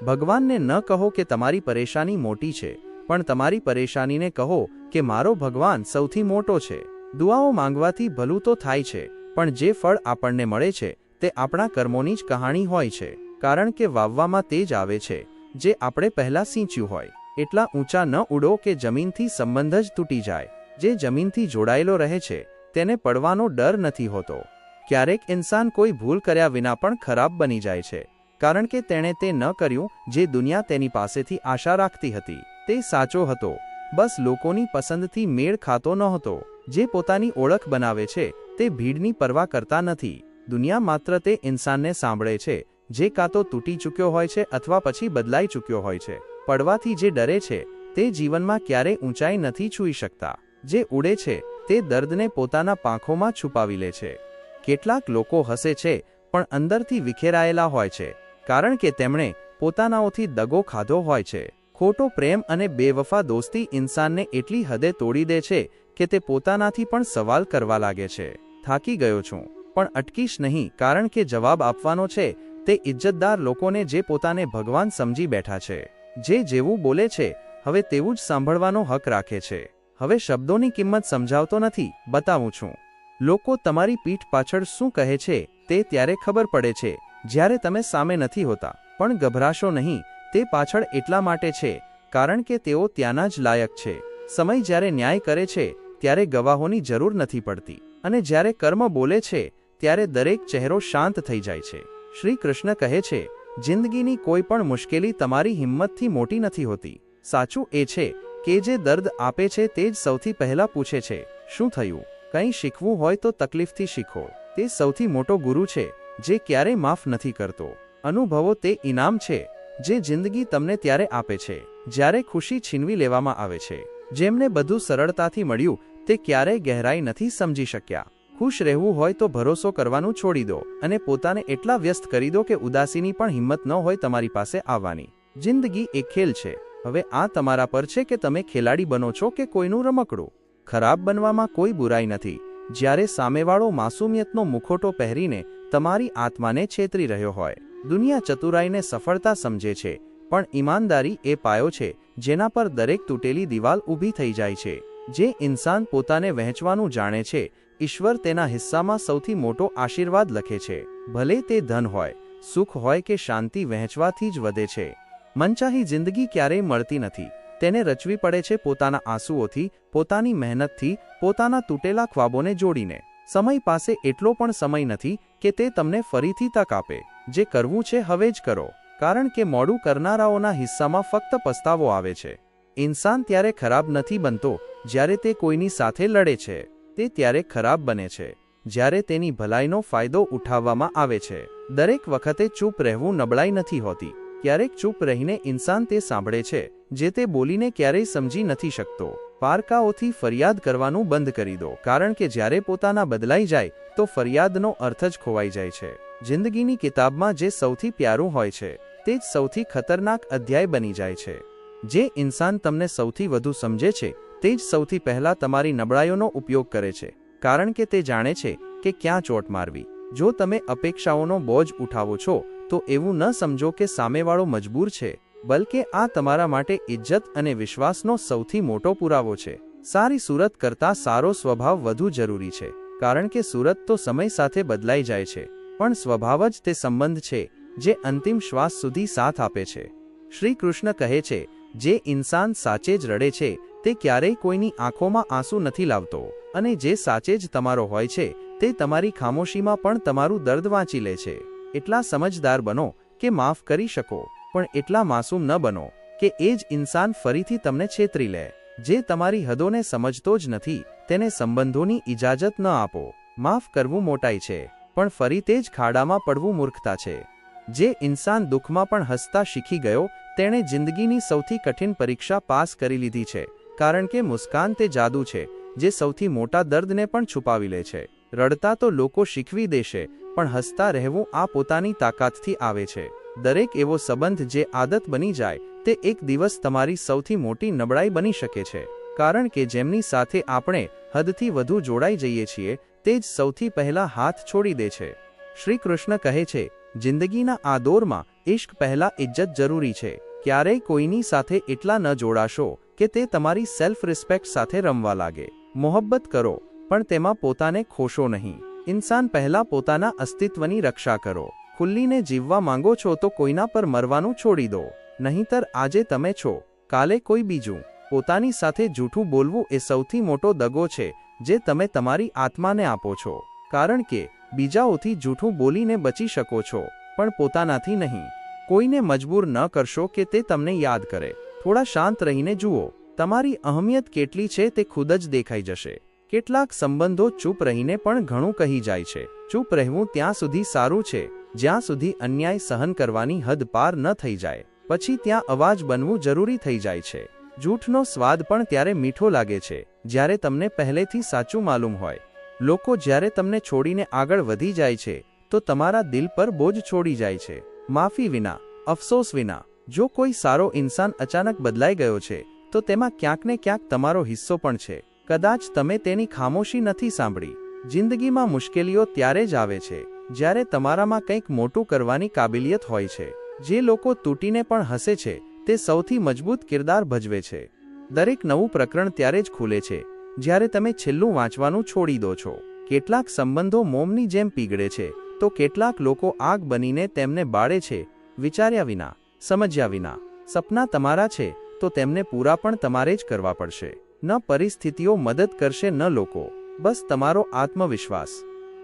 ભગવાનને ન કહો કે તમારી પરેશાની મોટી છે, પણ તમારી પરેશાનીને કહો કે મારો ભગવાન સૌથી મોટો છે. દુઆઓ માંગવાથી ભલું તો થાય છે, પણ જે ફળ આપણને મળે છે તે આપણા કર્મોની જ કહાણી હોય છે. કારણ કે વાવવામાં તે જ આવે છે જે આપણે પહેલા સિંચ્યું હોય. એટલા ઊંચા ન ઉડો કે જમીનથી સંબંધ જ તૂટી જાય. જે જમીનથી જોડાયેલો રહે છે તેને પડવાનો ડર નથી હોતો. ક્યારેક ઇન્સાન કોઈ ભૂલ કર્યા વિના પણ ખરાબ બની જાય છે, કારણ કે તેણે તે ન કર્યું જે દુનિયા તેની પાસેથી આશા રાખતી હતી. તે સાચો હતો, બસ લોકોની પસંદથી મેળ ખાતો નહોતો. જે પોતાની ઓળખ બનાવે છે તે ભીડની પરવા કરતા નથી. દુનિયા માત્ર તે ઇન્સાનને સાંભળે છે જે કાં તો તૂટી ચૂક્યો હોય છે અથવા પછી બદલાઈ ચૂક્યો હોય છે. પડવાથી જે ડરે છે તે જીવનમાં ક્યારેય ઊંચાઈ નથી છૂઈ શકતા. જે ઉડે છે તે દર્દને પોતાના પાંખોમાં છુપાવી લે છે. કેટલાક લોકો હસે છે પણ અંદરથી વિખેરાયેલા હોય છે, કારણ કે તેમણે પોતાનાઓથી દગો ખાધો હોય છે. ખોટો પ્રેમ અને બેવફા દોસ્તી ઇન્સાનને એટલી હદે તોડી દે છે કે તે પોતાનાથી પણ સવાલ કરવા લાગે છે. થાકી ગયો છું પણ અટકીશ નહીં, કારણ કે જવાબ આપવાનો છે તે ઇજ્જતદાર લોકોને જે પોતાને ભગવાન સમજી બેઠા છે. જે જેવું બોલે છે હવે તેવું જ સાંભળવાનો હક રાખે છે. હવે શબ્દોની કિંમત સમજાવતો નથી, બતાવું છું. લોકો તમારી પીઠ પાછળ શું કહે છે તે ત્યારે ખબર પડે છે જ્યારે તમે સામે નથી હોતા. પણ ગભરાશો નહીં, તે પાછળ એટલા માટે છે કારણ કે તેઓ ત્યાંના જ લાયક છે. સમય જ્યારે ન્યાય કરે છે ત્યારે ગવાહોની જરૂર નથી પડતી, અને જ્યારે કર્મ બોલે છે ત્યારે દરેક ચહેરો શાંત થઈ જાય છે. શ્રી કૃષ્ણ કહે છે, જિંદગીની કોઈ પણ મુશ્કેલી તમારી હિંમતથી મોટી નથી હોતી. સાચું એ છે કે જે દર્દ આપે છે તે જ સૌથી પહેલા પૂછે છે, શું થયું? કંઈ શીખવું હોય તો તકલીફથી શીખો. તે સૌથી મોટો ગુરુ છે જે ક્યારેય માફ નથી કરતો. અનુભવો તે ઇનામ છે જે જિંદગી તમને ત્યારે આપે છે જ્યારે ખુશી છીનવી લેવામાં આવે છે. જેમને બધું સરળતાથી મળ્યું તે ક્યારેય ગહેરાઈ નથી સમજી શક્યા. ખુશ રહેવું હોય તો ભરોસો કરવાનું છોડી દો અને પોતાને એટલા વ્યસ્ત કરી દો કે ઉદાસીની પણ હિંમત ન હોય તમારી પાસે આવવાની. જિંદગી એક ખેલ છે. હવે આ તમારા પર છે કે તમે ખેલાડી બનો છો કે કોઈનું રમકડું. ખરાબ બનવામાં કોઈ બુરાઈ નથી. જ્યારે સામેવાળો માસૂમિયતનો મુખોટો પહેરીને તમારી આત્માને છેતરી રહ્યો હોય. દુનિયા ચતુરાઈને સફળતા સમજે છે, પણ ઈમાનદારી એ પાયો છે જેના પર દરેક તૂટેલી દિવાલ ઊભી થઈ જાય છે. જે ઇન્સાન પોતાને વહેંચવાનું જાણે છે, ઈશ્વર તેના હિસ્સામાં સૌથી મોટો આશીર્વાદ લખે છે. ભલે તે ધન હોય, સુખ હોય કે શાંતિ, વહેંચવાથી જ વધે છે. મનચાહી જિંદગી ક્યારેય મળતી નથી. તેને રચવી પડે છે પોતાના આંસુઓથી, પોતાની મહેનતથી, પોતાના તૂટેલા ખ્વાબોને જોડીને. સમય પાસે એટલો પણ સમય નથી કે તે તમને ફરીથી તક આપે. જે કરવું છે હવે જ કરો, કારણ કે મોડું કરનારાઓના હિસ્સામાં ફક્ત પસ્તાવો આવે છે. ઇન્સાન ત્યારે ખરાબ નથી બનતો જ્યારે તે કોઈની સાથે લડે છે. તે ત્યારે ખરાબ બને છે જ્યારે તેની ભલાઈનો ફાયદો ઉઠાવવામાં આવે છે. દરેક વખતે ચૂપ રહેવું નબળાઈ નથી હોતી. ક્યારેક ચૂપ રહીને ઇન્સાન તે સાંભળે છે જે તે બોલીને ક્યારેય સમજી નથી શકતો. પારકાઓથી ફરિયાદ કરવાનું બંધ કરી દો, કારણ કે જ્યારે પોતાના બદલાઈ જાય તો ફરિયાદનો અર્થ જ ખોવાઈ જાય છે. જિંદગીની કિતાબમાં જે સૌથી પ્યારું હોય છે તે જ સૌથી ખતરનાક અધ્યાય બની જાય છે. જે ઇન્સાન તમને સૌથી વધુ સમજે છે તે જ સૌથી પહેલા તમારી નબળાઈઓનો ઉપયોગ કરે છે, કારણ કે તે જાણે છે કે ક્યાં ચોટ મારવી. જો તમે અપેક્ષાઓનો બોજ ઉઠાવો છો તો એવું ન સમજો કે સામેવાળો મજબૂર છે, બલકે આ તમારા માટે ઇજ્જત અને વિશ્વાસનો સૌથી મોટો પુરાવો છે. સારી સુરત કરતાં સારો સ્વભાવ વધુ જરૂરી છે, કારણ કે સુરત તો સમય સાથે બદલાઈ જાય છે, પણ સ્વભાવ જ તે સંબંધ છે જે અંતિમ શ્વાસ સુધી સાથ આપે છે. શ્રી કૃષ્ણ કહે છે, જે ઇન્સાન સાચે જ રડે છે તે ક્યારેય કોઈની આંખોમાં આંસુ નથી લાવતો, અને જે સાચે જ તમારો હોય છે તે તમારી ખામોશીમાં પણ તમારું દર્દ વાંચી લે છે. એટલા સમજદાર બનો કે માફ કરી શકો, પણ એટલા માસૂમ ન બનો કે એ જ ઇન્સાન ફરીથી તમને છેતરી લે. જે તમારી હદોને સમજતો જ નથી તેને સંબંધોની ઇજાજત ન આપો. માફ કરવું મોટાઈ છે, પણ ફરી તે જ ખાડામાં પડવું મૂર્ખતા છે. જે ઇન્સાન દુઃખમાં પણ હસતા શીખી ગયો તેણે જિંદગીની સૌથી કઠિન પરીક્ષા પાસ કરી લીધી છે, કારણ કે મુસ્કાન તે જાદુ છે જે સૌથી મોટા દર્દને પણ છુપાવી લે છે. રડતા તો લોકો શીખવી દેશે, પણ હસતા રહેવું આ પોતાની તાકાતથી આવે છે. દરેક એવો સંબંધ જે આદત બની જાય તે એક દિવસ તમારી સૌથી મોટી નબળાઈ બની શકે છે, કારણ કે જેમની સાથે આપણે હદથી વધુ જોડાઈ જઈએ છીએ તે જ સૌથી પહેલા હાથ છોડી દે છે. શ્રી કૃષ્ણ કહે છે, જિંદગીના આ દોરમાં ઇશ્ક પહેલા ઇજ્જત જરૂરી છે. ક્યારેય કોઈની સાથે એટલા ન જોડાશો કે તે તમારી સેલ્ફ રિસ્પેક્ટ સાથે રમવા લાગે. મોહબ્બત કરો, પણ તેમાં પોતાને ખોશો નહીં. ઇન્સાન પહેલા પોતાના અસ્તિત્વની રક્ષા કરો. ખુલ્લીને જીવવા માંગો છો તો કોઈના પર મરવાનું છોડી દો, નહીંતર આજે તમે છો, કાલે કોઈ બીજું. પોતાની સાથે જૂઠું બોલવું એ સૌથી મોટો દગો છે જે તમે તમારી આત્માને આપો છો, કારણ કે બીજાઓથી જૂઠું બોલીને બચી શકો છો, પણ પોતાનાથી નહીં. કોઈને મજબૂર ન કરશો કે તે તમને યાદ કરે. થોડા શાંત રહીને જુઓ, તમારી અહમિયત કેટલી છે તે ખુદ જ દેખાઈ જશે. કેટલાક સંબંધો ચૂપ રહીને પણ ઘણું કહી જાય છે. ચૂપ રહેવું ત્યાં સુધી સારું છે જ્યાં સુધી અન્યાય સહન કરવાની હદ પાર ન થઈ જાય. પછી ત્યાં અવાજ બનવું જરૂરી થઈ જાય છે. જૂઠનો સ્વાદ પણ ત્યારે મીઠો લાગે છે જ્યારે તમને પહેલેથી સાચું માલુમ હોય. લોકો જ્યારે તમને છોડીને આગળ વધી જાય છે તો તમારા દિલ પર બોજ છોડી જાય છે. માફી વિના, અફસોસ વિના. જો કોઈ સારો ઇન્સાન અચાનક બદલાઈ ગયો છે તો તેમાં ક્યાંક ને ક્યાંક તમારો હિસ્સો પણ છે. કદાચ તમે તેની ખામોશી નથી સાંભળી. જિંદગીમાં મુશ્કેલીઓ ત્યારે જ આવે છે જ્યારે તમારામાં કંઈક મોટું કરવાની કાબિલિયત હોય છે. જે લોકો તૂટીને પણ હસે છે તે સૌથી મજબૂત કિરદાર ભજવે છે. દરેક નવું પ્રકરણ ત્યારે જ ખુલે છે જ્યારે તમે છેલ્લું વાંચવાનું છોડી દો છો. કેટલાક સંબંધો મોમની જેમ પીગળે છે, તો કેટલાક લોકો આગ બનીને તેમને બાળે છે, વિચાર્યા વિના, સમજ્યા વિના. સપના તમારા છે તો તેમને પૂરા પણ તમારે જ કરવા પડશે. ન પરિસ્થિતિઓ મદદ કરશે ન લોકો, બસ તમારો આત્મવિશ્વાસ.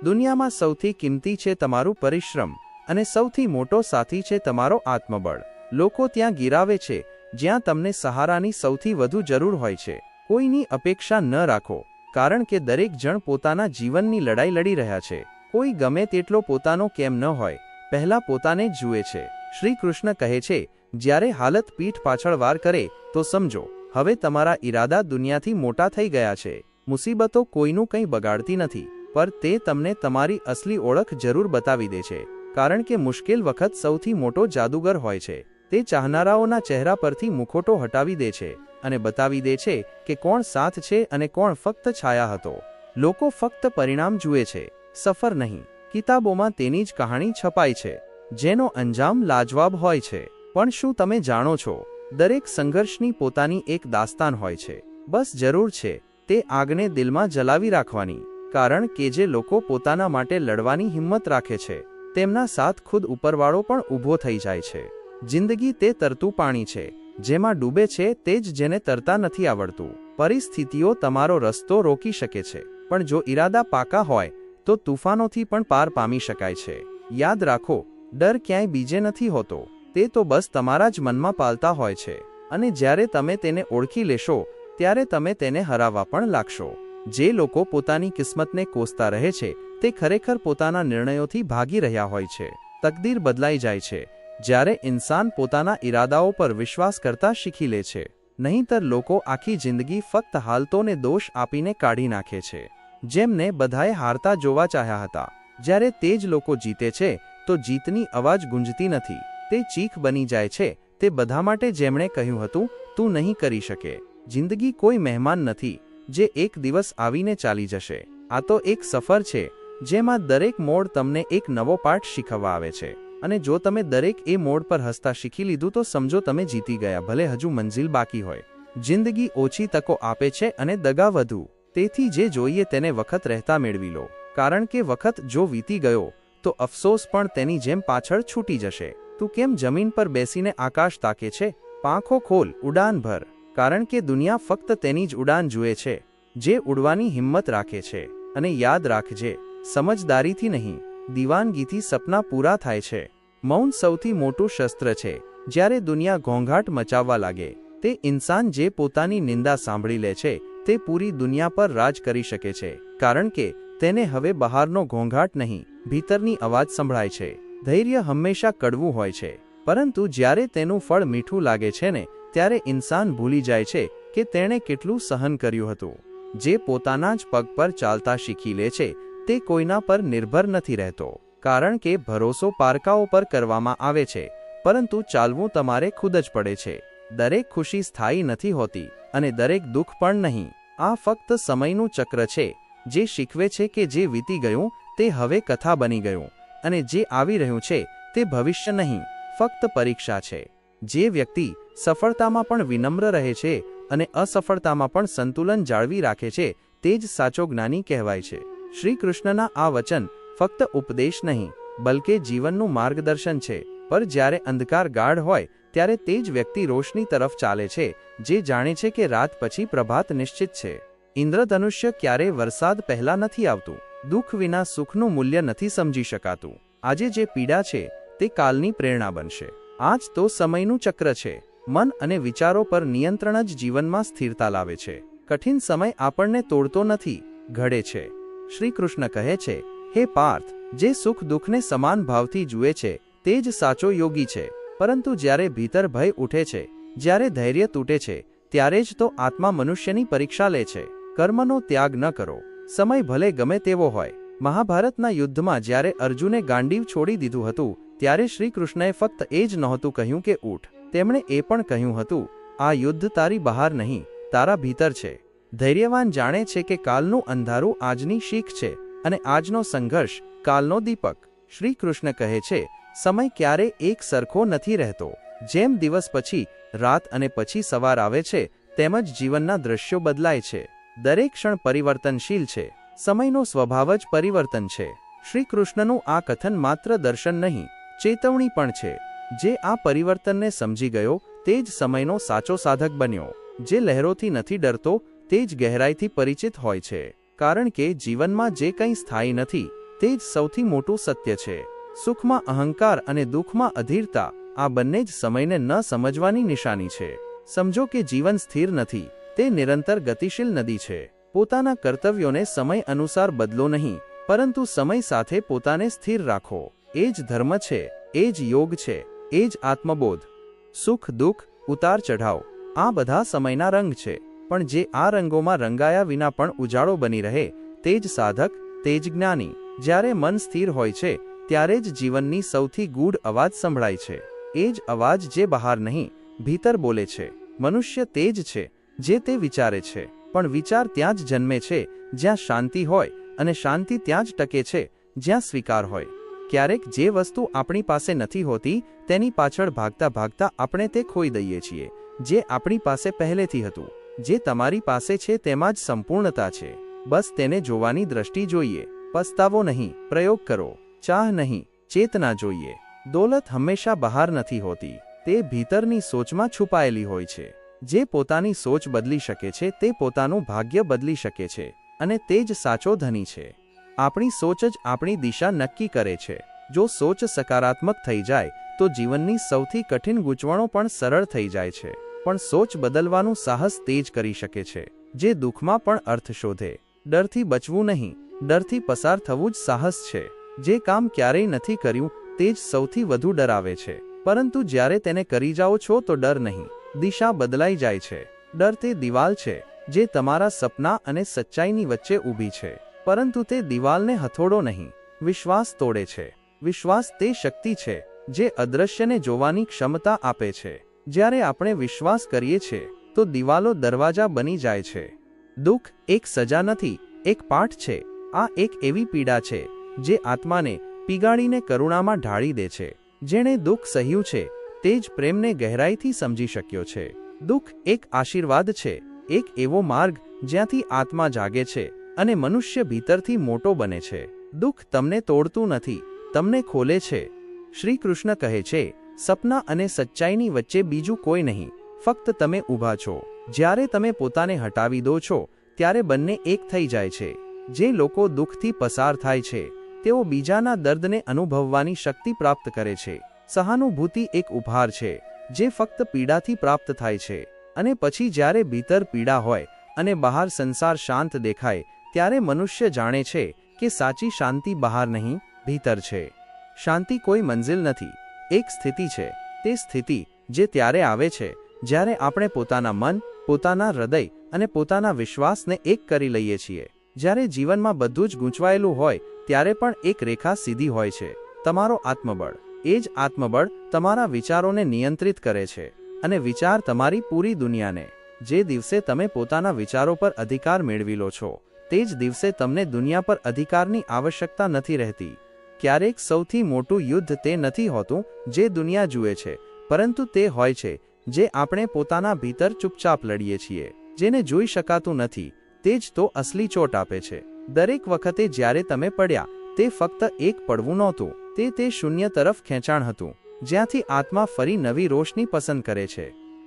દુનિયામાં સૌથી કિંમતી છે તમારું પરિશ્રમ, અને સૌથી મોટો સાથી છે તમારો આત્મબળ. લોકો ત્યાં ગિરાવે છે જ્યાં તમને સહારાની સૌથી વધુ જરૂર હોય છે. કોઈની અપેક્ષા ન રાખો, કારણ કે દરેક જણ પોતાના જીવનની લડાઈ લડી રહ્યા છે. કોઈ ગમે તેટલો પોતાનો કેમ ન હોય, પહેલા પોતાને જ જુએ છે. શ્રી કૃષ્ણ કહે છે, જ્યારે હાલત પીઠ પાછળ વાર કરે તો સમજો હવે તમારા ઈરાદા દુનિયાથી મોટા થઈ ગયા છે. મુસીબતો કોઈનું કંઈ બગાડતી નથી, પર તે તમને તમારી અસલી ઓળખ જરૂર બતાવી દે છે. કારણ કે મુશ્કેલ વખત સૌથી મોટો જાદુગર હોય છે. તે ચાહનારાઓના ચહેરા પરથી મુખોટો હટાવી દે છે અને બતાવી દે છે કે કોણ સાથ છે અને કોણ ફક્ત છાયા હતો. લોકો ફક્ત પરિણામ જુએ છે, સફર નહીં. કિતાબોમાં તેની જ કહાણી છપાઈ છે, જેનો અંજામ લાજવાબ હોય છે. પણ શું તમે જાણો છો, દરેક સંઘર્ષની પોતાની એક દાસ્તાન હોય છે. બસ જરૂર છે તે આગને દિલમાં જલાવી રાખવાની. કારણ કે જે લોકો પોતાના માટે લડવાની હિંમત રાખે છે, તેમના સાથ ખુદ ઉપરવાળો પણ ઊભો થઈ જાય છે. જિંદગી તે તરતું પાણી છે, જેમાં ડૂબે છે તે જ જેને તરતા નથી આવડતું. પરિસ્થિતિઓ તમારો રસ્તો રોકી શકે છે, પણ જો ઈરાદા પાકા હોય તો તુફાનોથી પણ પાર પામી શકાય છે. યાદ રાખો, ડર ક્યાંય બીજે નથી હોતો, તે તો બસ તમારા જ મનમાં પાલતા હોય છે. અને જ્યારે તમે તેને ઓળખી લેશો, ત્યારે તમે તેને હરાવવા પણ લાગશો. જે લોકો પોતાની કિસ્મતને કોસતા રહે છે, તે ખરેખર પોતાના નિર્ણયોથી ભાગી રહ્યા હોય છે. તકદીર બદલાઈ જાય છે જ્યારે ઇન્સાન પોતાના ઈરાદાઓ પર વિશ્વાસ કરતા શીખી લે છે. નહીંતર લોકો આખી જિંદગી ફક્ત હાલતોને દોષ આપીને કાઢી નાખે છે. જેમને બધાએ હારતા જોવા ચાહ્યા હતા, જ્યારે તે જ લોકો જીતે છે તો જીતની અવાજ ગુંજતી નથી. તે ચીખ બની જાય છે તે બધા માટે જેમણે કહ્યું હતું તું નહીં કરી શકે. જિંદગી કોઈ મહેમાન નથી જે એક દિવસ આવીને ચાલી જશે. આ તો એક સફર છે જેમાં દરેક મોડ તમને એક નવો પાઠ શીખવવા આવે છે. અને જો તમે દરેક એ મોડ પર હસતા શીખી લીધું તો સમજો તમે જીતી ગયા, ભલે હજુ મંજિલ બાકી હોય. જિંદગી ઓછી તકો આપે છે અને દગા વધુ. તેથી જે જોઈએ તેને વખત રહેતા મેળવી લો, કારણ કે વખત જો વીતી ગયો તો અફસોસ પણ તેની જેમ પાછળ છૂટી જશે. તું કેમ જમીન પર બેસીને આકાશ તાકે છે? પાંખો ખોલ, ઉડાન ભર, કારણ કે દુનિયા ફક્ત તેની જ ઉડાન જુએ છે જે ઉડવાની હિંમત રાખે છે. અને યાદ રાખજે, સમજદારીથી નહીં, દીવાનગીથી સપના પૂરા થાય છે. મૌન સૌથી મોટું શસ્ત્ર છે. જ્યારે દુનિયા ઘોંઘાટ મચાવવા લાગે, તે ઇન્સાન જે પોતાની નિંદા સાંભળી લે છે તે પૂરી દુનિયા પર રાજ કરી શકે છે. કારણ કે તેને હવે બહારનો ઘોંઘાટ નહીં, ભીતરની અવાજ સંભળાય છે. ધૈર્ય હંમેશા કડવું હોય છે, પરંતુ જ્યારે તેનું ફળ મીઠું લાગે છે ને, ત્યારે ઇન્સાન ભૂલી જાય છે કે તેણે કેટલું સહન કર્યું હતું. જે પોતાના જ પગ પર ચાલતા શીખી લે છે તે કોઈના પર નિર્ભર નથી રહેતો. કારણ કે ભરોસો પારકાઓ પર કરવામાં આવે છે, પરંતુ ચાલવું તમારે ખુદ જ પડે છે. દરેક ખુશી સ્થાયી નથી હોતી અને દરેક દુઃખ પણ નહીં. આ ફક્ત સમયનું ચક્ર છે જે શીખવે છે કે જે વીતી ગયું તે હવે કથા બની ગયું, અને જે આવી રહ્યું છે તે ભવિષ્ય નહીં, ફક્ત પરીક્ષા છે. જે વ્યક્તિ સફળતામાં પણ વિનમ્ર રહે છે અને અસફળતામાં પણ સંતુલન જાળવી રાખે છે તે જ સાચો જ્ઞાની કહેવાય છે. શ્રી કૃષ્ણના આ વચન ફક્ત ઉપદેશ નહીં, બલકે જીવનનું માર્ગદર્શન છે. પર જ્યારે અંધકાર ગાઢ હોય ત્યારે તે જ વ્યક્તિ રોશની તરફ ચાલે છે, જે જાણે છે કે રાત પછી પ્રભાત નિશ્ચિત છે. ઇન્દ્રધનુષ્ય ક્યારેય વરસાદ પહેલા નથી આવતું. દુઃખ વિના સુખનું મૂલ્ય નથી સમજી શકાતું. આજે જે પીડા છે તે કાલની પ્રેરણા બનશે. આ જ તો સમયનું ચક્ર છે. મન અને વિચારો પર નિયંત્રણ જ જીવનમાં સ્થિરતા લાવે છે. કઠિન સમય આપણને તોડતો નથી, ઘડે છે. શ્રી કૃષ્ણ કહે છે, હે પાર્થ, જે સુખ દુઃખને સમાન ભાવથી જુએ છે તે જ સાચો યોગી છે. પરંતુ જ્યારે ભીતર ભય ઉઠે છે, જ્યારે ધૈર્ય તૂટે છે, ત્યારે જ તો આત્મા મનુષ્યની પરીક્ષા લે છે. કર્મનો ત્યાગ ન કરો, સમય ભલે ગમે તેવો હોય. મહાભારતના યુદ્ધમાં જ્યારે અર્જુને ગાંડીવ છોડી દીધું હતું, ત્યારે શ્રી કૃષ્ણએ ફક્ત એ જ નહોતું કહ્યું કે ઊઠ. તેમણે એ પણ કહ્યું હતું, આ યુદ્ધ તારી બહાર નહીં, તારા ભીતર છે. ધૈર્યવાન જાણે છે કે કાલનું અંધારું આજની શીખ છે અને આજનો સંઘર્ષ કાલનો દીપક. શ્રી કૃષ્ણ કહે છે, સમય ક્યારે એક સરખો નથી રહેતો. જેમ દિવસ પછી રાત અને પછી સવાર આવે છે, તેમજ જીવનના દ્રશ્યો બદલાય છે. દરેક ક્ષણ પરિવર્તનશીલ છે. સમયનો સ્વભાવ જ પરિવર્તન છે. શ્રી કૃષ્ણનું આ કથન માત્ર દર્શન નહીં, ચેતવણી પણ છે. જે આ પરિવર્તનને સમજી ગયો તે જ સમયનો સાચો સાધક બન્યો. જે લહેરોથી નથી ડરતો તે જ ગહેરાઈથી પરિચિત હોય છે. કારણ કે જીવનમાં જે કંઈ સ્થાયી નથી તે જ સૌથી મોટું સત્ય છે. સુખમાં અહંકાર અને દુઃખમાં અધીરતા, આ બંને જ સમયને ન સમજવાની નિશાની છે. સમજો કે જીવન સ્થિર નથી, તે નિરંતર ગતિશીલ નદી છે. પોતાના કર્તવ્યોને સમય અનુસાર બદલો નહીં, પરંતુ સમય સાથે પોતાને સ્થિર રાખો. એ જ ધર્મ છે, એ જ યોગ છે, એ જ આત્મબોધ. સુખ દુઃખ, ઉતાર ચઢાવ, આ બધા સમયના રંગ છે. પણ જે આ રંગોમાં રંગાયા વિના પણ ઉજાળો બની રહે તે જ સાધક, તે જ જ્ઞાની. જ્યારે મન સ્થિર હોય છે ત્યારે જ જીવનની સૌથી ગૂઢ અવાજ સંભળાય છે. એ જ અવાજ જે બહાર નહીં, ભીતર બોલે છે. મનુષ્ય તે જ છે જે તે વિચારે છે, પણ વિચાર ત્યાં જ જન્મે છે જ્યાં શાંતિ હોય, અને શાંતિ ત્યાં જ ટકે છે જ્યાં સ્વીકાર હોય. ક્યારેક જે વસ્તુ આપણી પાસે નથી હોતી તેની પાછળ ભાગતા ભાગતા આપણે તે ખોઈ દઈએ છીએ જે આપણી પાસે પહેલેથી હતું. જે તમારી પાસે છે તેમાં જ સંપૂર્ણતા છે. બસ તેને જોવાની દ્રષ્ટિ જોઈએ. પસ્તાવો નહીં, પ્રયોગ કરો. ચાહ નહીં, ચેતના જોઈએ. દોલત હંમેશા બહાર નથી હોતી, તે ભીતરની સોચમાં છુપાયેલી હોય છે. જે પોતાની સોચ બદલી શકે છે તે પોતાનું ભાગ્ય બદલી શકે છે, અને તે જ સાચો ધની છે. આપણી સોચ જ આપણી દિશા નક્કી કરે છે. જો સોચ સકારાત્મક થઈ જાય તો જીવનની સૌથી કઠિન ગૂંચવણો પણ સરળ થઈ જાય છે. પણ સોચ બદલવાનું સાહસ તે જ કરી શકે છે જે દુઃખમાં પણ અર્થ શોધે. ડરથી બચવું નહીં, ડરથી પસાર થવું જ સાહસ છે. જે કામ ક્યારેય નથી કર્યું તે જ સૌથી વધુ ડરાવે છે. પરંતુ જ્યારે તેને કરી જાઓ છો તો ડર નહીં, દિશા બદલાઈ જાય છે. ડર તે દિવાલ છે જે તમારા સપના અને સચ્ચાઈની વચ્ચે ઊભી છે. પરંતુ તે દિવાલને હથોડો નહીં, વિશ્વાસ તોડે છે. વિશ્વાસ તે શક્તિ છે જે અદૃશ્યને જોવાની ક્ષમતા આપે છે. જ્યારે આપણે વિશ્વાસ કરીએ છીએ તો દિવાલો દરવાજા બની જાય છે. દુઃખ એક સજા નથી, એક પાઠ છે. આ એક એવી પીડા છે જે આત્માને પીગાળીને કરુણામાં ઢાળી દે છે. જેણે દુઃખ સહ્યું છે તે જ પ્રેમને ગહેરાઈથી સમજી શક્યો છે. દુઃખ એક આશીર્વાદ છે, એક એવો માર્ગ જ્યાંથી આત્મા જાગે છે અને મનુષ્ય ભીતરથી મોટો બને છે. દુઃખ તમને તોડતું નથી, તમને ખોલે છે. શ્રી કૃષ્ણ કહે છે, સપના અને સચ્ચાઈની વચ્ચે બીજું કોઈ નહીં, ફક્ત તમે ઊભા છો. જ્યારે તમે પોતાને હટાવી દો છો ત્યારે બંને એક થઈ જાય છે. જે લોકો દુઃખથી પસાર થાય છે તેઓ બીજાના દર્દને અનુભવવાની શક્તિ પ્રાપ્ત કરે છે. સહાનુભૂતિ એક ઉપહાર છે જે ફક્ત પીડાથી પ્રાપ્ત થાય છે. અને પછી જ્યારે ભીતર પીડા હોય અને બહાર સંસાર શાંત દેખાય ત્યારે મનુષ્ય જાણે છે કે સાચી શાંતિ બહાર નહીં, ભીતર છે. શાંતિ કોઈ મંજિલ નથી, એક સ્થિતિ છે. તે સ્થિતિ જે ત્યારે આવે છે જ્યારે આપણે પોતાના મન, પોતાના હૃદય અને પોતાના વિશ્વાસને એક કરી લઈએ છીએ. જ્યારે જીવનમાં બધું જ ગૂંચવાયેલું હોય ત્યારે પણ એક રેખા સીધી હોય છે, તમારો આત્મબળ. એ જ આત્મબળ તમારા વિચારોને નિયંત્રિત કરે છે, અને વિચાર તમારી પૂરી દુનિયાને. જે દિવસે તમે પોતાના વિચારો પર અધિકાર મેળવી લો છો તે જ દિવસે તમને દુનિયા પર અધિકારની આવશ્યકતા નથી રહેતી. ક્યારેક સૌથી મોટું યુદ્ધ તે નથી હોતું જે દુનિયા જુએ છે, પરંતુ તે હોય છે જે આપણે પોતાના ભીતર ચૂપચાપ લડીએ છીએ. જેને જોઈ શકાતું નથી તે જ તો અસલી ચોટ આપે છે. દરેક વખતે જ્યારે તમે પડ્યા તે ફક્ત એક પડવું નહોતું, તે શૂન્ય તરફ ખેંચાણ હતું જ્યાંથી આત્મા ફરી નવી રોશની પસંદ કરે છે.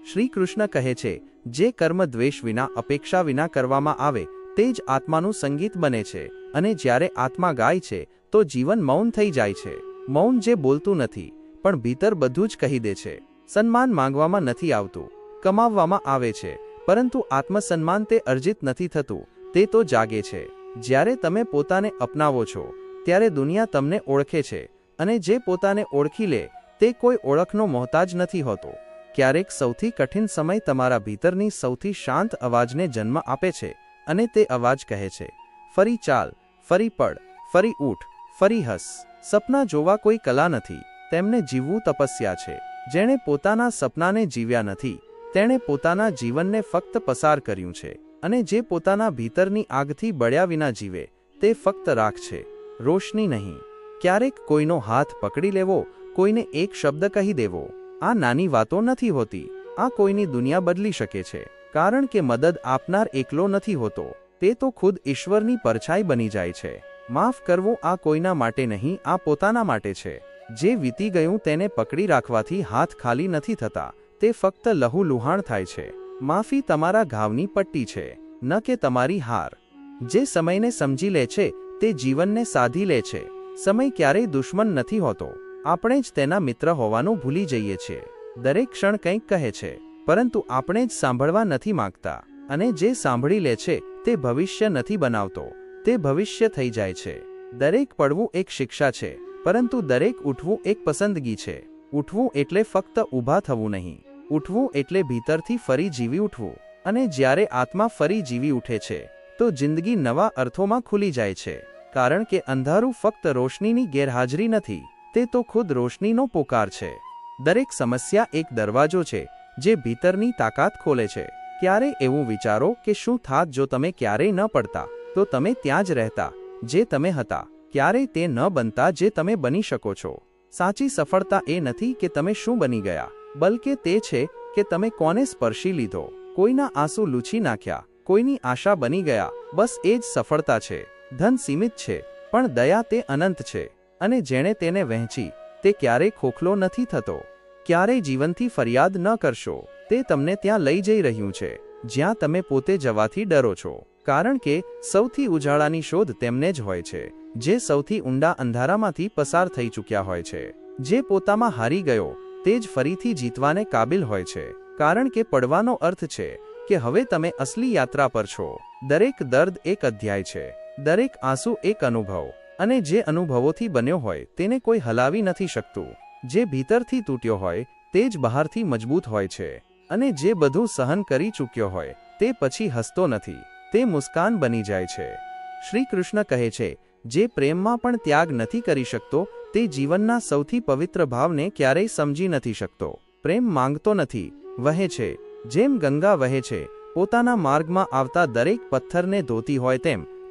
શ્રી કૃષ્ણ કહે છે, જે કર્મ દ્વેષ વિના, અપેક્ષા વિના કરવામાં આવે તે જ આત્માનું સંગીત બને છે. અને જ્યારે આત્મા ગાય છે તો જીવન મૌન થઈ જાય છે. મૌન જે બોલતું નથી પણ ભીતર બધું જ કહી દે છે. સન્માન માંગવામાં નથી આવતું, કમાવવામાં આવે છે, પરંતુ આત્મસન્માન તે અર્જિત નથી થતું, તે તો જાગે છે. જ્યારે તમે પોતાને અપનાવો છો ત્યારે દુનિયા તમને ઓળખે છે, અને જે પોતાને ઓળખી લે તે કોઈ ઓળખનો મોહતાજ નથી હોતો. ક્યારેક સૌથી કઠિન સમય તમારા ભીતરની સૌથી શાંત અવાજને જન્મ આપે છે, અને તે અવાજ કહે છે, ફરી ચાલ, ફરી પડ, ફરી ઉઠ, ફરી હસ. સપના જોવા કોઈ કલા નથી, તેમને જીવવું તપસ્યા છે. જેણે પોતાના સપનાને જીવ્યા નથી તેણે પોતાના જીવનને ફક્ત પસાર કર્યું છે. અને જે પોતાના ભીતરની આગથી બળ્યા વિના જીવે તે ફક્ત રાખ છે, રોશની નહીં. ક્યારેક કોઈનો હાથ પકડી લેવો, કોઈને એક શબ્દ કહી દેવો, આ નાની વાતો નથી હોતી. આ કોઈની દુનિયા બદલી શકે છે, કારણ કે મદદ આપનાર એકલો નથી હોતો. તે તો ખુદ ઈશ્વરની પરછાઈ બની જાય છે. માફ કરવું આ કોઈના માટે નહીં, આ પોતાના માટે છે. જે વીતી ગયું તેને પકડી રાખવાથી હાથ ખાલી નથી થતા, તે ફક્ત લહુલુહાણ થાય છે. માફી તમારા ઘાવની પટ્ટી છે, ન કે તમારી હાર. જે સમયને સમજી લે છે તે જીવનને સાધી લે છે. સમય ક્યારેય દુશ્મન નથી હોતો, આપણે જ તેના મિત્ર હોવાનું ભૂલી જઈએ છીએ. દરેક ક્ષણ કંઈક કહે છે, પરંતુ આપણે જ સાંભળવા નથી માંગતા. અને જે સાંભળી લે છે તે ભવિષ્ય નથી બનાવતો, તે ભવિષ્ય થઈ જાય છે. દરેક પડવું એક શિક્ષા છે, પરંતુ દરેક ઉઠવું એક પસંદગી છે. ઉઠવું એટલે ફક્ત ઊભા થવું નહીં, ઉઠવું એટલે ભીતરથી ફરી જીવી ઉઠવું. અને જ્યારે આત્મા ફરી જીવી ઉઠે છે તો જિંદગી નવા અર્થોમાં ખુલી જાય છે. કારણ કે અંધારું ફક્ત રોશનીની ગેરહાજરી નથી, તે તો ખુદ રોશનીનો પોકાર છે. દરેક સમસ્યા એક દરવાજો છે જે ભીતરની તાકાત ખોલે છે. ક્યારે એવું વિચારો કે શું થાત જો તમે ક્યારેય ન પડતા, તો તમે ત્યાં જ રહેતા જે તમે હતા. ક્યારેય તે ન બનતા જે તમે બની શકો છો. સાચી સફળતા એ નથી કે તમે શું બની ગયા, બલકે તે છે કે તમે કોને સ્પર્શી લીધો, કોઈના આંસુ લૂછી નાખ્યા, કોઈની આશા બની ગયા. બસ એ જ સફળતા છે. ધન સીમિત છે, પણ દયા તે અનંત છે. અને જેણે તેને વહેંચી તે ક્યારેય ખોખલો નથી થતો. ક્યારેય જીવનથી ફરિયાદ ન કરશો, તે તમને ત્યાં લઈ જઈ રહ્યું છે જ્યાં તમે પોતે જવાથી ડરો છો. કારણ કે સૌથી ઉજાળાની શોધ તેમને જ હોય છે જે સૌથી ઊંડા અંધારામાંથી પસાર થઈ ચૂક્યા હોય છે. જે પોતામાં હારી ગયો તે જ ફરીથી જીતવાને કાબિલ હોય છે. કારણ કે પડવાનો અર્થ છે કે હવે તમે અસલી યાત્રા પર છો. દરેક દર્દ એક અધ્યાય છે, દરેક આંસુ એક અનુભવ. અને જે અનુભવોથી બન્યો હોય તેને કોઈ હલાવી નથી શકતું. જે ભીતરથી તૂટ્યો હોય તે જ બહારથી મજબૂત હોય છે. અને જે બધું સહન કરી ચૂક્યો હોય તે પછી હસતો નથી, તે મુસ્કાન બની જાય છે. શ્રી કૃષ્ણ કહે છે, જે પ્રેમમાં પણ ત્યાગ નથી કરી શકતો તે જીવનના સૌથી પવિત્ર ભાવને ક્યારેય સમજી નથી શકતો. પ્રેમ માંગતો નથી, વહે છે. જેમ ગંગા વહે છે, પોતાના માર્ગમાં આવતા દરેક પથ્થરને ધોતી હોય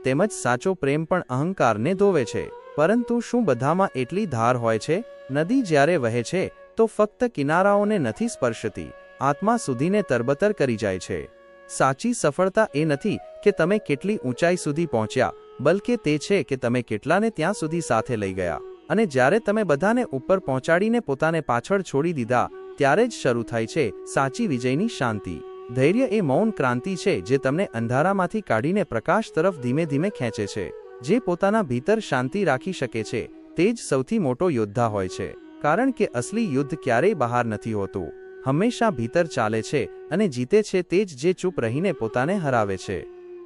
તેમજ સાચો પ્રેમ પણ અહંકારને ધોવે છે. પરંતુ શું બધામાં એટલી ધાર હોય છે? નદી જ્યારે વહે છે તો ફક્ત કિનારાઓને નથી સ્પર્શતી, આત્મા સુધીને તરબતર કરી જાય છે. સાચી સફળતા એ નથી કે તમે કેટલી ઊંચાઈ સુધી પહોંચ્યા, બલકે તે છે કે તમે કેટલાને ત્યાં સુધી સાથે લઈ ગયા. અને જ્યારે તમે બધાને ઉપર પહોંચાડીને પોતાને પાછળ છોડી દીધા, ત્યારે જ શરૂ થાય છે સાચી વિજયની શાંતિ. ધૈર્ય એ મૌન ક્રાંતિ છે જે તમને અંધારામાંથી કાઢીને પ્રકાશ તરફ ધીમે ધીમે ખેંચે છે. જે પોતાના ભીતર શાંતિ રાખી શકે છે તે જ સૌથી મોટો યોદ્ધા હોય છે. કારણ કે અસલી યુદ્ધ ક્યારેય બહાર નથી હોતું, હંમેશા ભીતર ચાલે છે. અને જીતે છે તે જ જે ચૂપ રહીને પોતાને હરાવે છે.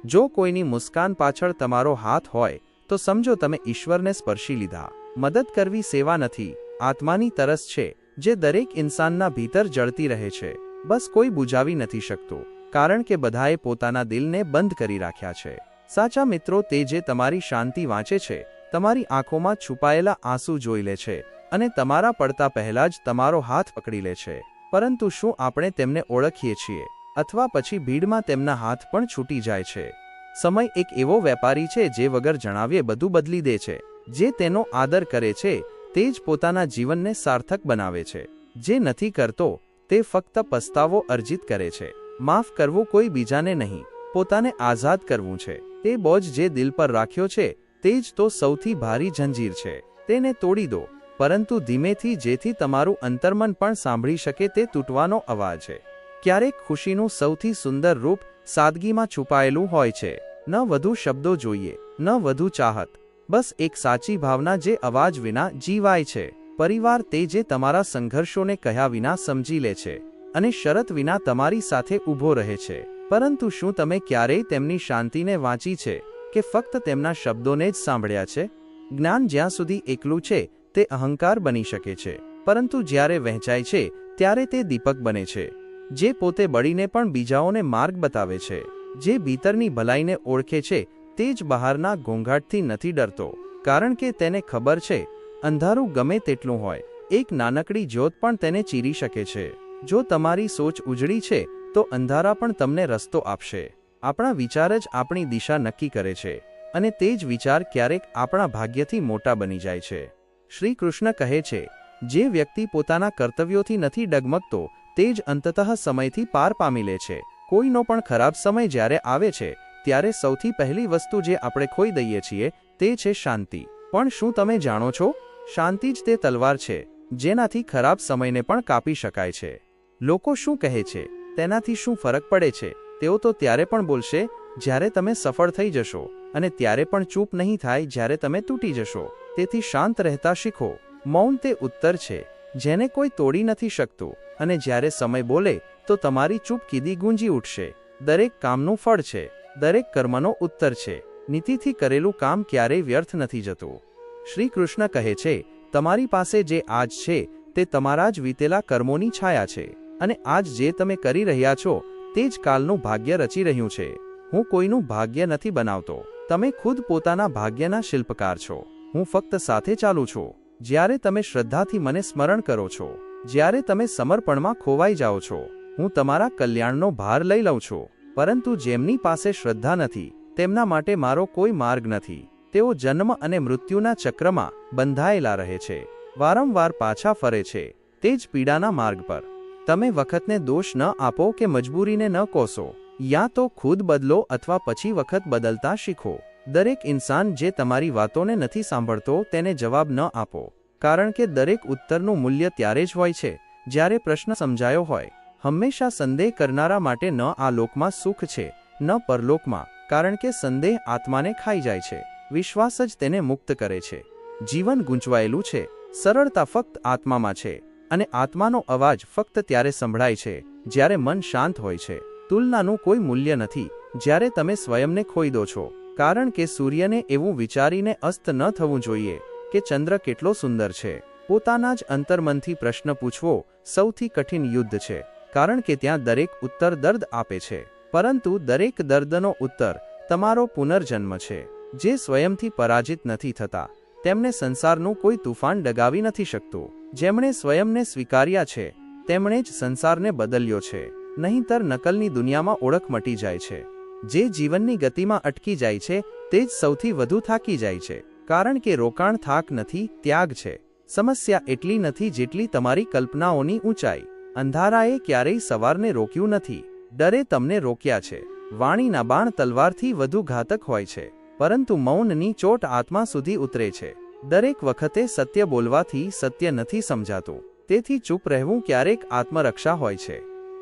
જો કોઈની મુસ્કાન પાછળ તમારો હાથ હોય તો સમજો તમે ઈશ્વરને સ્પર્શી લીધા. મદદ કરવી સેવા નથી, આત્માની તરસ છે જે દરેક ઇન્સાનના ભીતર જળતી રહે છે. બસ કોઈ બુજાવી નથી શકતું, કારણ કે બધાએ પોતાના દિલને બંધ કરી રાખ્યા છે. સાચા મિત્રો તે જે તમારી શાંતિ વાંચે છે, તમારી આંખોમાં છુપાયેલા આંસુ જોઈ લે છે અને તમારા પડતા પહેલા જ તમારો હાથ પકડી લે છે. પરંતુ શું આપણે તેમને ઓળખીએ છીએ, અથવા પછી ભીડમાં તેમના હાથ પણ છૂટી જાય છે? સમય એક એવો વેપારી છે જે વગર જણાવ્યે બધું બદલી દે છે. જે તેનો આદર કરે છે તે જ પોતાના જીવનને સાર્થક બનાવે છે. જે નથી કરતો તે ફક્ત પસ્તાવો અર્જિત કરે છે. માફ કરવું કોઈ બીજાને નહીં, પોતાને આઝાદ કરવું છે. તે બોજ જે દિલ પર રાખ્યો છે તે જ તો સૌથી ભારી જંજીર છે. તેને તોડી દો, પરંતુ ધીમેથી, જેથી તમારું અંતર્મન પણ સાંભળી શકે તે તૂટવાનો અવાજ છે. ક્યારેક ખુશીનું સૌથી સુંદર રૂપ સાદગીમાં છુપાયેલું હોય છે. ન વધુ શબ્દો જોઈએ, ન વધુ ચાહત, બસ એક સાચી ભાવના જે અવાજ વિના જીવાય છે. પરિવાર તે જે તમારા સંઘર્ષોને કહ્યા વિના સમજી લે છે અને શરત વિના તમારી સાથે ઊભો રહે છે. પરંતુ શું તમે ક્યારેય તેમની શાંતિને વાંચી છે કે ફક્ત તેમના શબ્દોને જ સાંભળ્યા છે? જ્ઞાન જ્યાં સુધી એકલું છે તે અહંકાર બની શકે છે, પરંતુ જ્યારે વહેંચાય છે ત્યારે તે દીપક બને છે. જે પોતે બળીને પણ બીજાઓને માર્ગ બતાવે છે. જે ભીતરની ભલાઈને ઓળખે છે તે જ બહારના ઘોંઘાટથી નથી ડરતો, કારણ કે તેને ખબર છે અંધારું ગમે તેટલું હોય, એક નાનકડી જ્યોત પણ તેને ચીરી શકે છે. જો તમારી સોચ ઉજળી છે તો અંધારા પણ તમને રસ્તો આપશે. આપણા વિચાર જ આપણી દિશા નક્કી કરે છે, અને તે જ વિચાર ક્યારેક આપણા ભાગ્યથી મોટા બની જાય છે. શ્રી કૃષ્ણ કહે છે, જે વ્યક્તિ પોતાના કર્તવ્યોથી નથી ડગમગતો તે જ અંતતઃ સમયથી પાર પામી લે છે. કોઈનો પણ ખરાબ સમય જ્યારે આવે છે ત્યારે સૌથી પહેલી વસ્તુ જે આપણે ખોઈ દઈએ છીએ તે છે શાંતિ. પણ શું તમે જાણો છો, શાંતિ જ તે તલવાર છે જેનાથી ખરાબ સમયને પણ કાપી શકાય છે. લોકો શું કહે છે તેનાથી શું ફરક પડે છે? તેઓ તો ત્યારે પણ બોલશે જ્યારે તમે સફળ થઈ જશો, અને ત્યારે પણ ચૂપ નહીં થાય જ્યારે તમે તૂટી જશો. તેથી શાંત રહેતા શીખો. મૌન તે ઉત્તર છે જેને કોઈ તોડી નથી શકતું, અને જ્યારે સમય બોલે તો તમારી ચૂપ કીધી ગુંજી ઉઠશે. દરેક કામનું ફળ છે, દરેક કર્મનો ઉત્તર છે. નીતિથી કરેલું કામ ક્યારેય વ્યર્થ નથી જતું. શ્રી કૃષ્ણ કહે છે, તમારી પાસે જે આજ છે તે તમારા જ વીતેલા કર્મોની છાયા છે, અને આજ જે તમે કરી રહ્યા છો તે જ કાલનું ભાગ્ય રચી રહ્યું છે. હું કોઈનું ભાગ્ય નથી બનાવતો. તમે ખુદ પોતાના ભાગ્યના શિલ્પકાર છો. હું ફક્ત સાથે ચાલું છું. જ્યારે તમે શ્રદ્ધાથી મને સ્મરણ કરો છો, જ્યારે તમે સમર્પણમાં ખોવાઈ જાઓ છો, હું તમારા કલ્યાણનો ભાર લઈ લઉં છું. પરંતુ જેમની પાસે શ્રદ્ધા નથી તેમના માટે મારો કોઈ માર્ગ નથી. તેઓ જન્મ અને મૃત્યુના ચક્રમાં બંધાયેલા રહે છે, વારંવાર પાછા ફરે છે તે જ પીડાના માર્ગ પર. તમે વખતને દોષ ન આપો કે મજબૂરીને ન કોસો. યા તો ખુદ બદલો અથવા પછી વખત બદલતા શીખો. દરેક ઇન્સાન જે તમારી વાતોને નથી સાંભળતો તેને જવાબ ન આપો, કારણ કે દરેક ઉત્તરનું મૂલ્ય ત્યારે જ હોય છે જ્યારે પ્રશ્ન સમજાયો હોય. હંમેશા સંદેહ કરનારા માટે ન આ લોકમાં સુખ છે ન પરલોકમાં, કારણ કે સંદેહ આત્માને ખાઈ જાય છે, વિશ્વાસ જ તેને મુક્ત કરે છે. જીવન ગૂંચવાયેલું છે, સરળતા ફક્ત આત્મામાં છે, અને આત્માનો અવાજ ફક્ત ત્યારે સંભળાય છે જ્યારે મન શાંત હોય છે. તુલનાનું કોઈ મૂલ્ય નથી જ્યારે તમે સ્વયંને ખોઈ દો છો, કારણ કે સૂર્યને એવું વિચારીને અસ્ત ન થવું જોઈએ કે ચંદ્ર કેટલો સુંદર છે. પોતાના જ અંતર્મનથી પ્રશ્ન પૂછવો સૌથી કઠિન યુદ્ધ છે, કારણ કે ત્યાં દરેક ઉત્તર દર્દ આપે છે, પરંતુ દરેક દર્દનો ઉત્તર તમારો પુનર્જન્મ છે. જે સ્વયંથી પરાજિત નથી થતા તેમને સંસારનું કોઈ તુફાન ડગાવી નથી શકતું. જેમણે સ્વયંને સ્વીકાર્યા છે તેમણે જ સંસારને બદલ્યો છે, નહીંતર નકલની દુનિયામાં ઓળખ મટી જાય છે. જે જીવનની ગતિમાં અટકી જાય છે તે જ સૌથી વધુ થાકી જાય છે, કારણ કે રોકાણ થાક નથી, ત્યાગ છે. સમસ્યા એટલી નથી જેટલી તમારી કલ્પનાઓની ઊંચાઈ. અંધારાએ ક્યારેય સવારને રોક્યું નથી, ડરે તમને રોક્યા છે. વાણીના બાણ તલવારથી વધુ ઘાતક હોય છે, પરંતુ મૌનની ચોટ આત્મા સુધી ઉતરે છે. દરેક વખતે સત્ય બોલવાથી સત્ય નથી સમજાતું, તેથી ચૂપ રહેવું ક્યારેક આત્મરક્ષા હોય છે.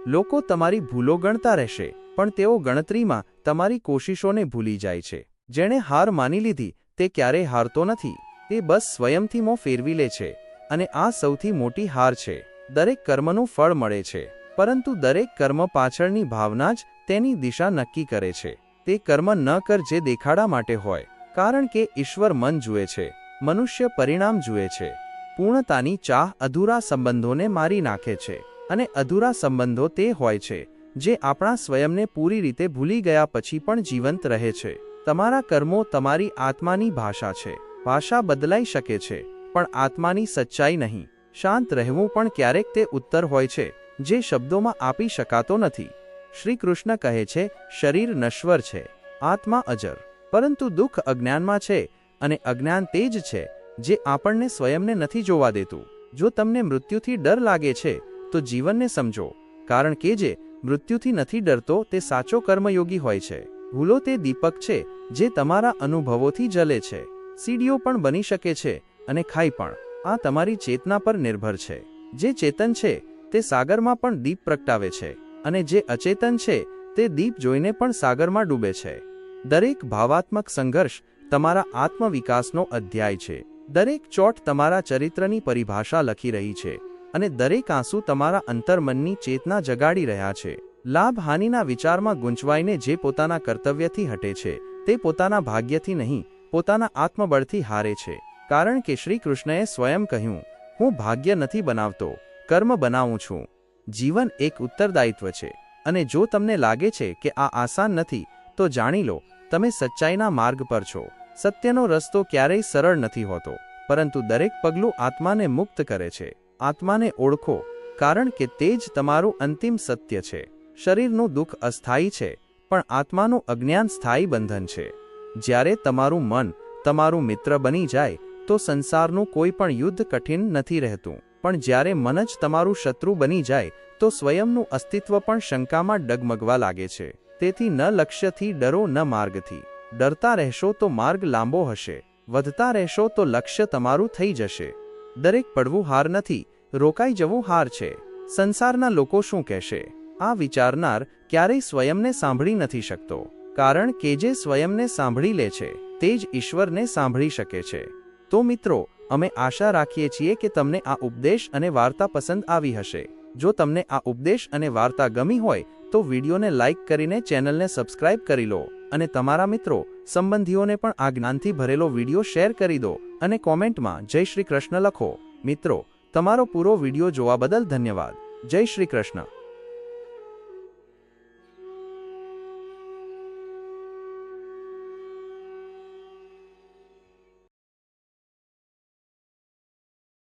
લોકો તમારી ભૂલો ગણતા રહેશે, પણ તેઓ ગણતરીમાં તમારી કોશિશોને ભૂલી જાય છે. જેણે હાર માની લીધી તે ક્યારેય હારતો નથી, તે બસ સ્વયંથી મોં ફેરવી લે છે, અને આ સૌથી મોટી હાર છે. દરેક કર્મનું ફળ મળે છે, પરંતુ દરેક કર્મ પાછળની ભાવના જ તેની દિશા નક્કી કરે છે. તે કર્મ ન કર જે દેખાડા માટે હોય, કારણ કે ઈશ્વર મન જુએ છે, મનુષ્ય પરિણામ જુએ છે. પૂર્ણતાની ચાહ અધૂરા સંબંધોને મારી નાખે છે, અને અધૂરા સંબંધો તે હોય છે જે આપણા સ્વયંને પૂરી રીતે ભૂલી ગયા પછી પણ જીવંત રહે છે. તમારા કર્મો તમારી આત્માની ભાષા છે. ભાષા બદલાઈ શકે છે, પણ આત્માની સચ્ચાઈ નહીં. શાંત રહેવું પણ ક્યારેક તે ઉત્તર હોય છે જે શબ્દોમાં આપી શકાતો નથી. શ્રી કૃષ્ણ કહે છે, શરીર નશ્વર છે, આત્મા અજર. પરંતુ દુઃખ અજ્ઞાનમાં છે, અને અજ્ઞાન તે જ છે જે આપણને સ્વયંને નથી જોવા દેતું. જો તમને મૃત્યુથી ડર લાગે છે તો જીવનને સમજો, કારણ કે જે મૃત્યુથી નથી ડરતો તે સાચો કર્મયોગી હોય છે. ભૂલો તે દીપક છે જે તમારા અનુભવોથી જલે છે. સીડીઓ પણ બની શકે છે અને ખાઈ પણ. આ તમારી ચેતના પર નિર્ભર છે. જે ચેતન છે તે સાગરમાં પણ દીપ પ્રગટાવે છે, અને જે અચેતન છે તે દીપ જોઈને પણ સાગરમાં ડૂબે છે. દરેક ભાવાત્મક સંઘર્ષ તમારા આત્મવિકાસનો અધ્યાય છે. દરેક ચોટ તમારા ચરિત્રની પરિભાષા લખી રહી છે, અને દરેક આંસુ તમારા અંતર્મનની ચેતના જગાડી રહ્યા છે. લાભ હાનિના વિચારમાં ગૂંચવાઈને જે પોતાના કર્તવ્યથી હટે છે તે પોતાના ભાગ્યથી નહીં, પોતાના આત્મબળથી હારે છે. કારણ કે શ્રી કૃષ્ણએ સ્વયં કહ્યું, હું ભાગ્ય નથી બનાવતો, કર્મ બનાવું છું. જીવન એક ઉત્તરદાયિત્વ છે, અને જો તમને લાગે છે કે આ આસાન નથી તો જાણી લો તમે સચ્ચાઈના માર્ગ પર છો. સત્યનો રસ્તો ક્યારેય સરળ નથી હોતો, પરંતુ દરેક પગલું આત્માને મુક્ત કરે છે. આત્માને ઓળખો, કારણ કે તે જ તમારું અંતિમ સત્ય છે. શરીરનું દુઃખ અસ્થાયી છે, પણ આત્માનું અજ્ઞાન સ્થાયી બંધન છે. જ્યારે તમારું મન તમારું મિત્ર બની જાય તો સંસારનું કોઈ પણ યુદ્ધ કઠિન નથી રહેતું, પણ જ્યારે મન જ તમારું શત્રુ બની જાય તો સ્વયંનું અસ્તિત્વ પણ શંકામાં ડગમગવા લાગે છે. તેથી ન લક્ષ્યથી ડરો ન માર્ગથી. ડરતા રહેશો તો માર્ગ લાંબો હશે, વધતા રહેશો તો લક્ષ્ય તમારું થઈ જશે. દરેક પડવું હાર નથી, રોકાઈ જવું હાર છે. સંસારના લોકો શું કહેશે, આ વિચારનાર ક્યારેય સ્વયંને સાંભળી નથી શકતો, કારણ કે જે સ્વયંને સાંભળી લે છે તે જ ઈશ્વરને સાંભળી શકે છે. તો મિત્રો, અમે આશા રાખીએ છીએ કે તમને આ ઉપદેશ અને વાર્તા પસંદ આવી હશે. જો તમને આ ઉપદેશ અને વાર્તા ગમી હોય તો વિડીયોને લાઇક કરીને ચેનલને સબસ્ક્રાઇબ કરી લો અને તમારા મિત્રો સંબંધીઓને પણ આ જ્ઞાનથી ભરેલો વિડીયો શેર કરી દો અને કોમેન્ટમાં જય શ્રી કૃષ્ણ લખો. મિત્રો, તમારો પૂરો વિડીયો જોવા બદલ ધન્યવાદ. જય શ્રી કૃષ્ણ.